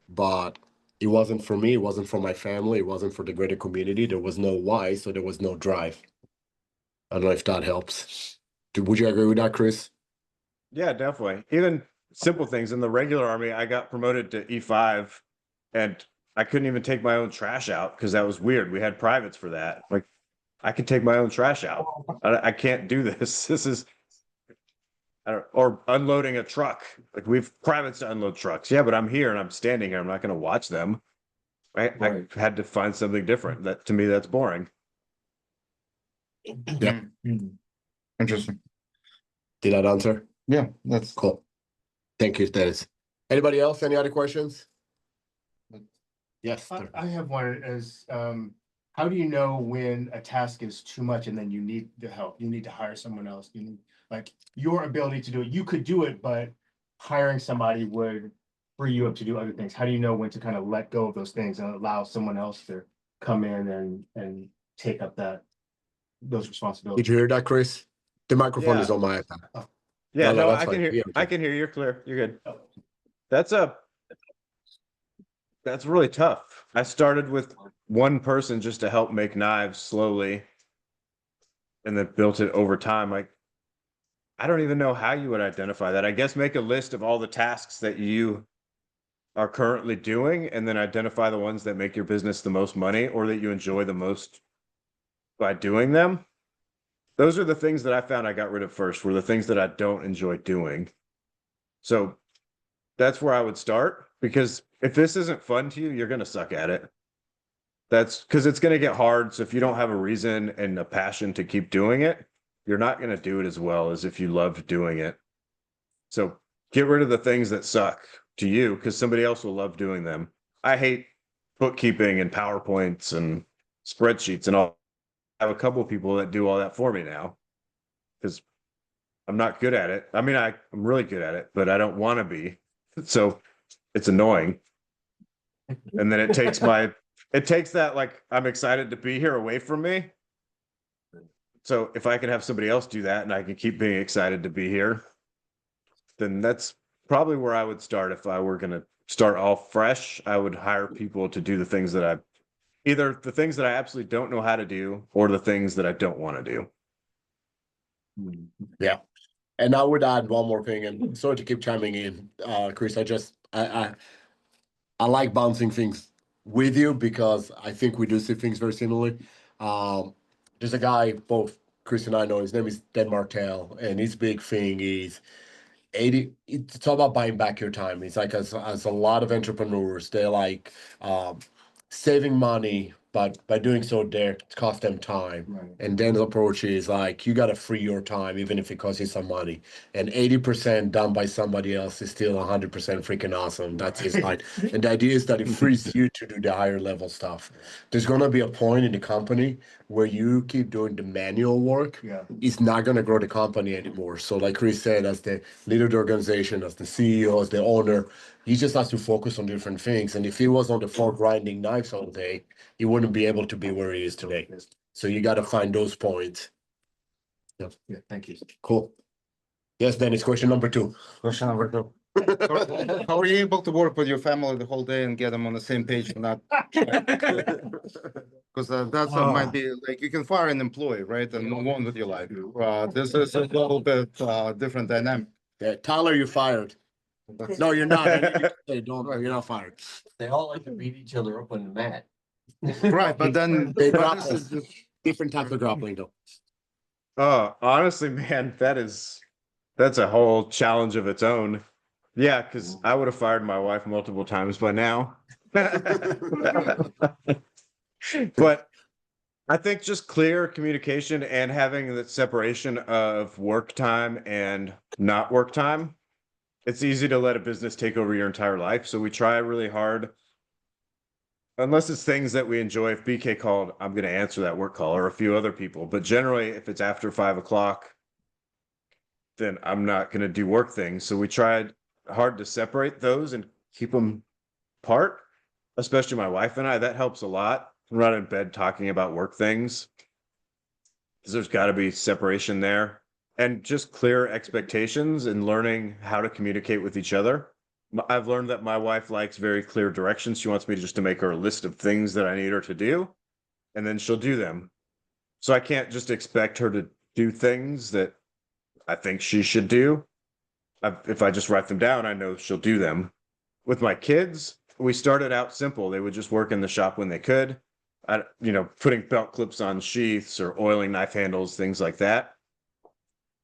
but it wasn't for me. It wasn't for my family. It wasn't for the greater community. There was no why, so there was no drive. I don't know if that helps. Would you agree with that, Chris? Yeah, definitely. Even simple things in the regular army, I got promoted to E5 and I couldn't even take my own trash out because that was weird. We had privates for that. Like, I can take my own trash out. I can't do this. This is, or unloading a truck. Like, we've privates to unload trucks. Yeah, but I'm here and I'm standing here. I'm not going to watch them. I had to find something different. That, to me, that's boring. Yeah. Interesting. Did that answer? Yeah, that's Cool. Thank you, Dennis. Anybody else? Any other questions? Yes. sir. I have one is, how do you know when a task is too much and then you need the help? You need to hire someone else. You need, like, your ability to do it. You could do it, but hiring somebody would free you up to do other things. How do you know when to kind of let go of those things and allow someone else to come in and take up those responsibilities? Did you hear that, Chris? The microphone Yeah. is on my iPad. Yeah, No, no, that's I can fine. hear. Yeah, I okay. can hear. You're clear. You're good. That's really tough. I started with one person just to help make knives slowly, and then built it over time. Like, I don't even know how you would identify that. I guess make a list of all the tasks that you are currently doing, and then identify the ones that make your business the most money or that you enjoy the most by doing them. Those are the things that I found I got rid of first, were the things that I don't enjoy doing. So that's where I would start, because if this isn't fun to you, you're going to suck at it. That's because it's going to get hard. So if you don't have a reason and a passion to keep doing it, you're not going to do it as well as if you loved doing it. So get rid of the things that suck to you, because somebody else will love doing them. I hate bookkeeping and PowerPoints and spreadsheets and all. I have a couple of people that do all that for me now because I'm not good at it. I mean, I'm really good at it, but I don't want to be. So it's annoying. And then it takes that, like, I'm excited to be here away from me. So if I can have somebody else do that and I can keep being excited to be here, then that's probably where I would start. If I were going to start all fresh, I would hire people to do the things that either the things that I absolutely don't know how to do or the things that I don't want to do. Yeah. And I would add one more thing, and sorry to keep chiming in, Chris. I like bouncing things with you because I think we do see things very similarly. There's a guy both Chris and I know. His name is Dan Martell, and his big thing is 80. It's all about buying back your time. It's like as a lot of entrepreneurs, they're like saving money, but by doing so, it costs them time. Right. And Dan's approach is like you gotta free your time, even if it costs you some money. And 80% done by somebody else is still 100% freaking awesome. That's his line. And the idea is that it frees you to do the higher level stuff. There's gonna be a point in the company where you keep doing the manual work. Yeah. It's not gonna grow the company anymore. So, like Chris said, as the leader of the organization, as the CEO, as the owner, he just has to focus on different things. And if he was on the floor grinding knives all day, he wouldn't be able to be where he is today. So you got to find those points. Yeah, thank you. Cool. Yes, Dennis, question number 2. question number 2. How are you able to work with your family the whole day and get them on the same page and not? Because that's might be like you can fire an employee, right, and move on with your life. This is a little bit different dynamic. Yeah, Tyler, you're fired. No, you're not. Hey, don't. You're not fired. They all like to beat each other up on the mat. Right, but then They but drop this is us. Different types of grappling, though. Honestly, man, that's a whole challenge of its own. Yeah, because I would have fired my wife multiple times by now. But I think just clear communication and having that separation of work time and not work time it's easy to let a business take over your entire life. So we try really hard. Unless it's things that we enjoy. If BK called, I'm going to answer that work call, or a few other people. But generally, if it's after 5 o'clock, then I'm not going to do work things. So we tried hard to separate those and keep them apart, especially my wife and I. That helps a lot. We're not in bed talking about work things, because there's got to be separation there, and just clear expectations and learning how to communicate with each other. I've learned that my wife likes very clear directions. She wants me just to make her a list of things that I need her to do, and then she'll do them. So I can't just expect her to do things that I think she should do. If I just write them down, I know she'll do them. With my kids, we started out simple. They would just work in the shop when they could. Putting belt clips on sheaths or oiling knife handles, things like that.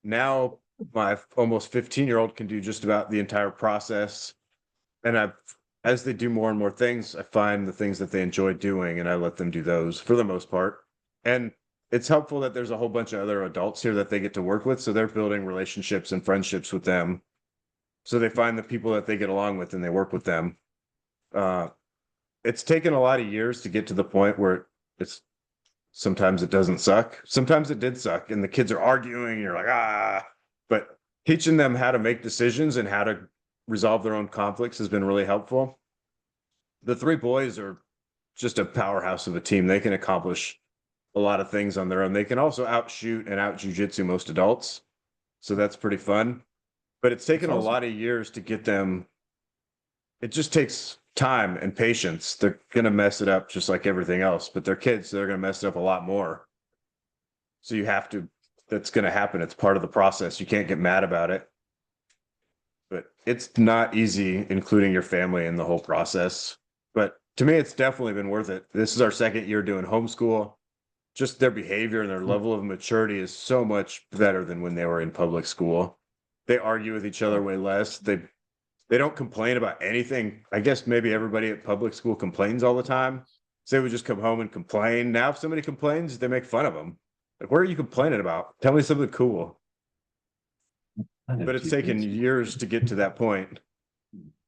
Now my almost 15-year-old can do just about the entire process. And as they do more and more things, I find the things that they enjoy doing, and I let them do those for the most part. And it's helpful that there's a whole bunch of other adults here that they get to work with. So they're building relationships and friendships with them. So they find the people that they get along with and they work with them. It's taken a lot of years to get to the point where sometimes it doesn't suck. Sometimes it did suck and the kids are arguing and you're like, but teaching them how to make decisions and how to resolve their own conflicts has been really helpful. The 3 boys are just a powerhouse of a team. They can accomplish a lot of things on their own. They can also outshoot and out jujitsu most adults. So that's pretty fun. But it's taken a lot of years to get them. It just takes time and patience. They're going to mess it up just like everything else, but they're kids, so they're going to mess it up a lot more. So that's going to happen. It's part of the process. You can't get mad about it. But it's not easy including your family in the whole process. But to me, it's definitely been worth it. This is our 2nd year doing homeschool. Just their behavior and their level of maturity is so much better than when they were in public school. They argue with each other way less. They don't complain about anything. I guess maybe everybody at public school complains all the time. So they would just come home and complain. Now, if somebody complains, they make fun of them. Like, what are you complaining about? Tell me something cool. But it's taken years to get to that point.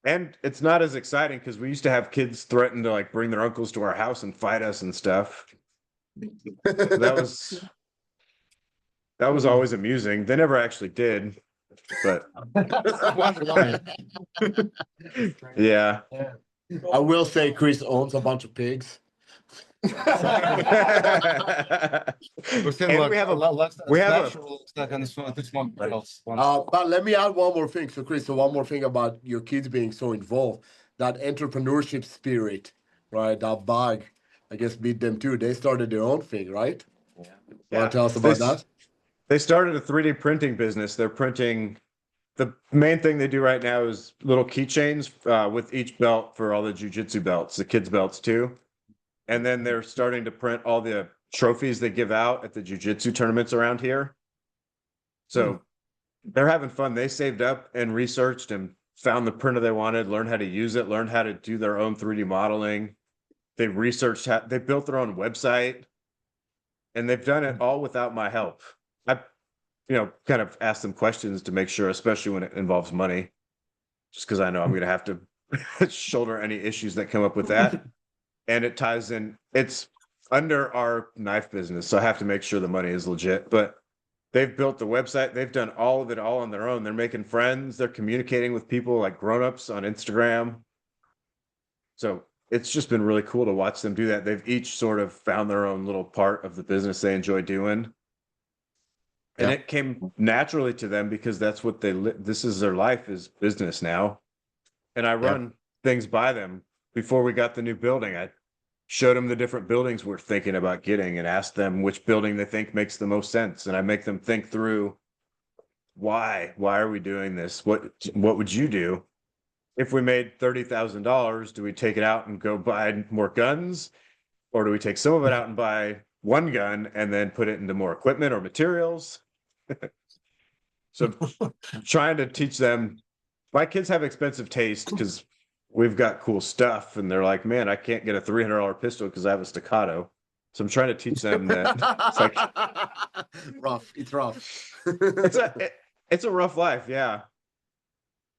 And it's not as exciting because we used to have kids threaten to like bring their uncles to our house and fight us and stuff. That was always amusing. They never actually did, but yeah. I will say Chris owns a bunch of pigs. And we have a But let me add one more thing. So, Chris, one more thing about your kids being so involved, that entrepreneurship spirit, right? That bug, I guess, beat them too. They started their own thing, right? Yeah. Want to tell us about that? They started a 3D printing business. They're printing. The main thing they do right now is little keychains with each belt for all the jujitsu belts, the kids' belts too. And then they're starting to print all the trophies they give out at the jujitsu tournaments around here. So they're having fun. They saved up and researched and found the printer they wanted, learned how to use it, learned how to do their own 3D modeling. They researched how they built their own website, and they've done it all without my help. I kind of asked them questions to make sure, especially when it involves money, just because I know I'm going to have to shoulder any issues that come up with that. And it ties in, it's under our knife business, so I have to make sure the money is legit. But they've built the website, they've done all of it all on their own. They're making friends, they're communicating with people like grown-ups on Instagram. So it's just been really cool to watch them do that. They've each sort of found their own little part of the business they enjoy doing. And it came naturally to them because that's what this is their life, is business now. And I run things by them. Before we got the new building, I showed them the different buildings we're thinking about getting and asked them which building they think makes the most sense. And I make them think through why are we doing this? What would you do if we made $30,000? Do we take it out and go buy more guns? Or do we take some of it out and buy one gun and then put it into more equipment or materials? So trying to teach them, my kids have expensive taste because we've got cool stuff, and they're like, man, I can't get a $300 pistol because I have a staccato. So I'm trying to teach them that it's like rough. It's rough. it's a rough life. Yeah.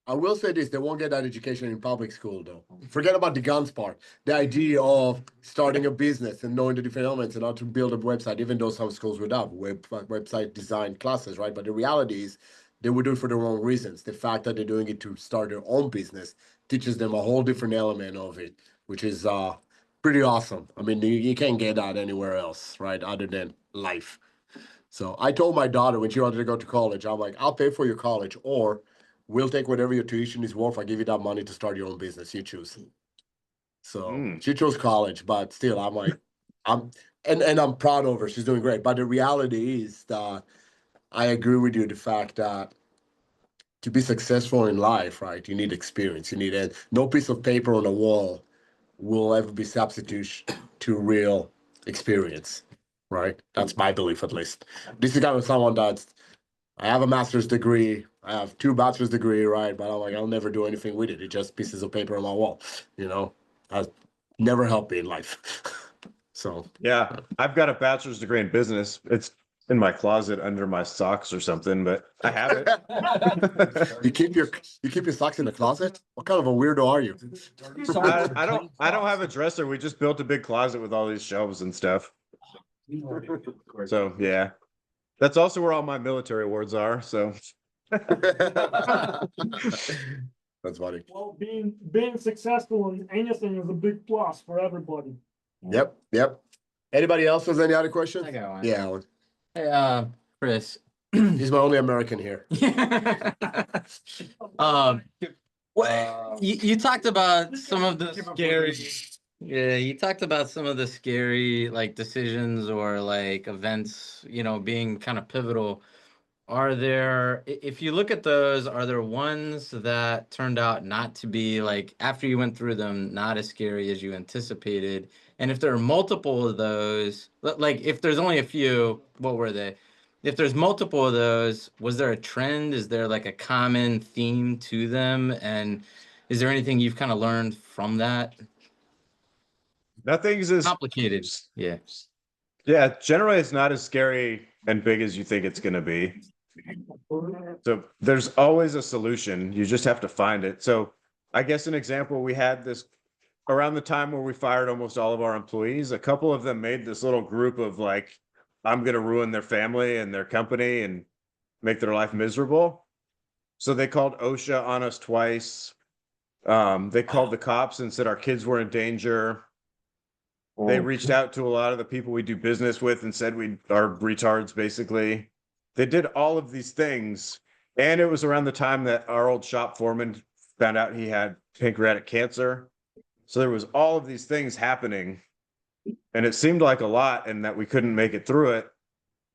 I will say this, they won't get that education in public school though. Forget about the guns part. The idea of starting a business and knowing the different elements and how to build a website, even though some schools would have website design classes, right? But the reality is they would do it for the wrong reasons. The fact that they're doing it to start their own business teaches them a whole different element of it, which is pretty awesome. I mean, you can't get that anywhere else, right? Other than life. So I told my daughter when she wanted to go to college, I'm like, I'll pay for your college, or we'll take whatever your tuition is worth. I give you that money to start your own business. You choose. So Mm. she chose college, but still, I'm like, and I'm proud of her. She's doing great. But the reality is that I agree with you. The fact that to be successful in life, right, you need experience. You need it. No piece of paper on the wall will ever be substitute to real experience, right? That's my belief, at least. This is kind of someone that's I have a master's degree. I have 2 bachelor's degree, right? But I'm like, I'll never do anything with it. It's just pieces of paper on my wall, you know. Has never helped me in life. So Yeah, I've got a bachelor's degree in business. It's in my closet under my socks or something, but I have it. you keep your socks in the closet? What kind of a weirdo are you? I don't have a dresser. We just built a big closet with all these shelves and stuff. So yeah, that's also where all my military awards are. So That's funny. Well, being successful in anything is a big plus for everybody. Yep. Anybody else has any other questions? I got one. Yeah, Alan. Hey, Chris. He's my only American here. You talked about some of the scary. Yeah, you talked about some of the scary like decisions or like events, being kind of pivotal. Are there, if you look at those, are there ones that turned out not to be like, after you went through them, not as scary as you anticipated? And if there are multiple of those, like if there's only a few, what were they? If there's multiple of those, was there a trend? Is there like a common theme to them? And is there anything you've kind of learned from that? nothing's as Complicated. Yeah. yeah, generally it's not as scary and big as you think it's going to be. So there's always a solution. You just have to find it. So I guess an example, we had this around the time where we fired almost all of our employees. A couple of them made this little group of like, I'm going to ruin their family and their company and make their life miserable. So they called OSHA on us twice. They called the cops and said our kids were in danger. They reached out to a lot of the people we do business with and said we are retards, basically. They did all of these things. And it was around the time that our old shop foreman found out he had pancreatic cancer. So there was all of these things happening. And it seemed like a lot and that we couldn't make it through it.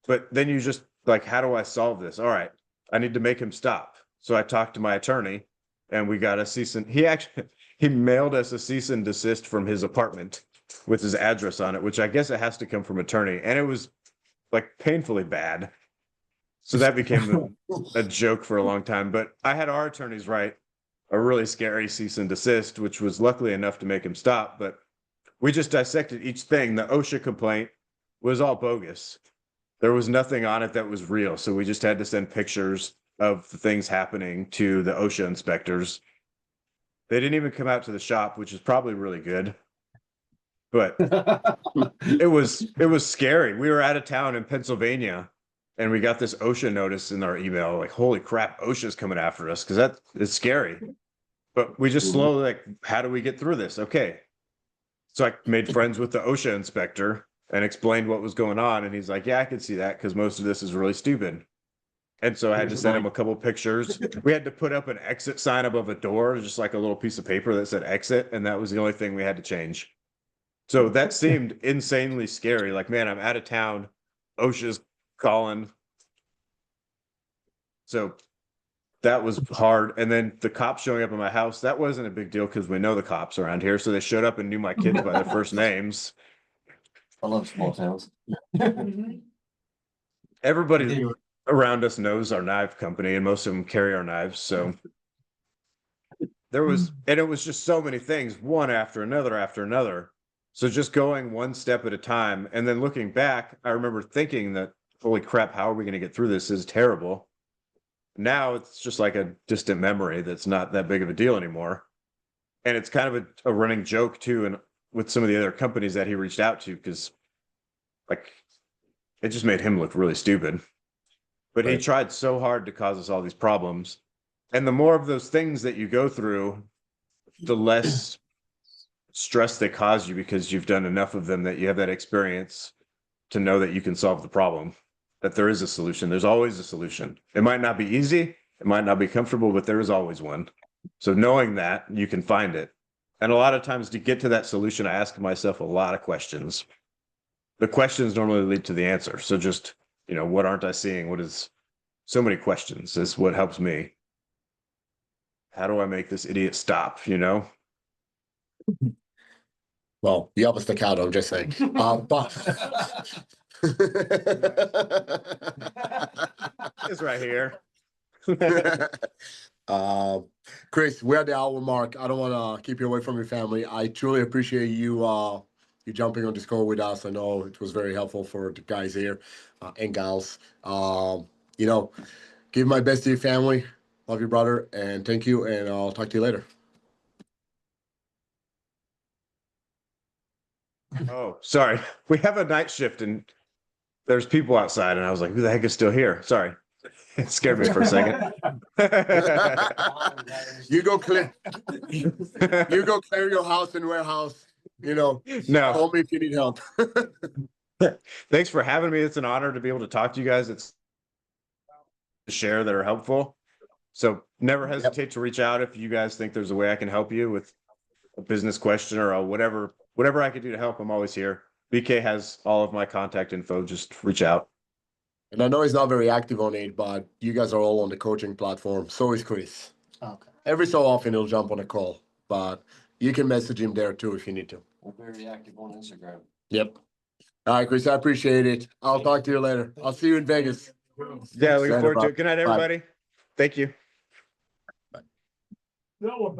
But then you just like, how do I solve this? All right, I need to make him stop. So I talked to my attorney and we got a cease and he mailed us a cease and desist from his apartment with his address on it, which I guess it has to come from attorney. And it was like painfully bad. So that became a joke for a long time. But I had our attorneys write a really scary cease and desist, which was luckily enough to make him stop. But we just dissected each thing. The OSHA complaint was all bogus. There was nothing on it that was real. So we just had to send pictures of the things happening to the OSHA inspectors. They didn't even come out to the shop, which is probably really good. But it was scary. We were out of town in Pennsylvania and we got this OSHA notice in our email, like, holy crap, OSHA's coming after us, because that is scary. But we just slowly like, how do we get through this? Okay. So I made friends with the OSHA inspector and explained what was going on. And he's like, yeah, I can see that because most of this is really stupid. And so I had to send him a couple pictures. We had to put up an exit sign above a door, just like a little piece of paper that said exit. And that was the only thing we had to change. So that seemed insanely scary. Like, man, I'm out of town. OSHA's calling. So that was hard. And then the cops showing up at my house, that wasn't a big deal because we know the cops around here. So they showed up and knew my kids by their first names. I love small towns. Everybody around us knows our knife company and most of them carry our knives. So there was, and it was just so many things, one after another. So just going one step at a time. And then looking back, I remember thinking that, holy crap, how are we going to get through this? This is terrible. Now it's just like a distant memory that's not that big of a deal anymore. And it's kind of a running joke too, and with some of the other companies that he reached out to, because like it just made him look really stupid. But he Right. tried so hard to cause us all these problems. And the more of those things that you go through, the less stress they cause you because you've done enough of them that you have that experience to know that you can solve the problem, that there is a solution. There's always a solution. It might not be easy, it might not be comfortable, but there is always one. So knowing that, you can find it. And a lot of times to get to that solution, I ask myself a lot of questions. The questions normally lead to the answer. So just, what aren't I seeing? What is so many questions is what helps me. How do I make this idiot stop? Well, the other staccato, I'm just saying. But It's right here. Chris, we're at the hour mark. I don't want to keep you away from your family. I truly appreciate you jumping on this call with us. I know it was very helpful for the guys here and gals. Give my best to your family. Love you, brother, and thank you. And I'll talk to you later. Oh, sorry. We have a night shift and there's people outside, and I was like, who the heck is still here? Sorry. It scared me for a second. You go clear. You go clear your house and warehouse. No. Call me if you need help. Thanks for having me. It's an honor to be able to talk to you guys. It's share that are helpful. So never hesitate to reach out if you guys think there's a way I can help you with a business question or whatever I can do to help. I'm always here. BK has all of my contact info. Just reach out. And I know he's not very active on it, but you guys are all on the coaching platform. So is Chris. Okay. Every so often he'll jump on a call, but you can message him there too if you need to. We're very active on Instagram. Yep. All right, Chris, I appreciate it. I'll talk to you later. I'll see you in Vegas. Yeah, looking Santa forward to Barbara. it. Good night, Bye. everybody. Thank you. That was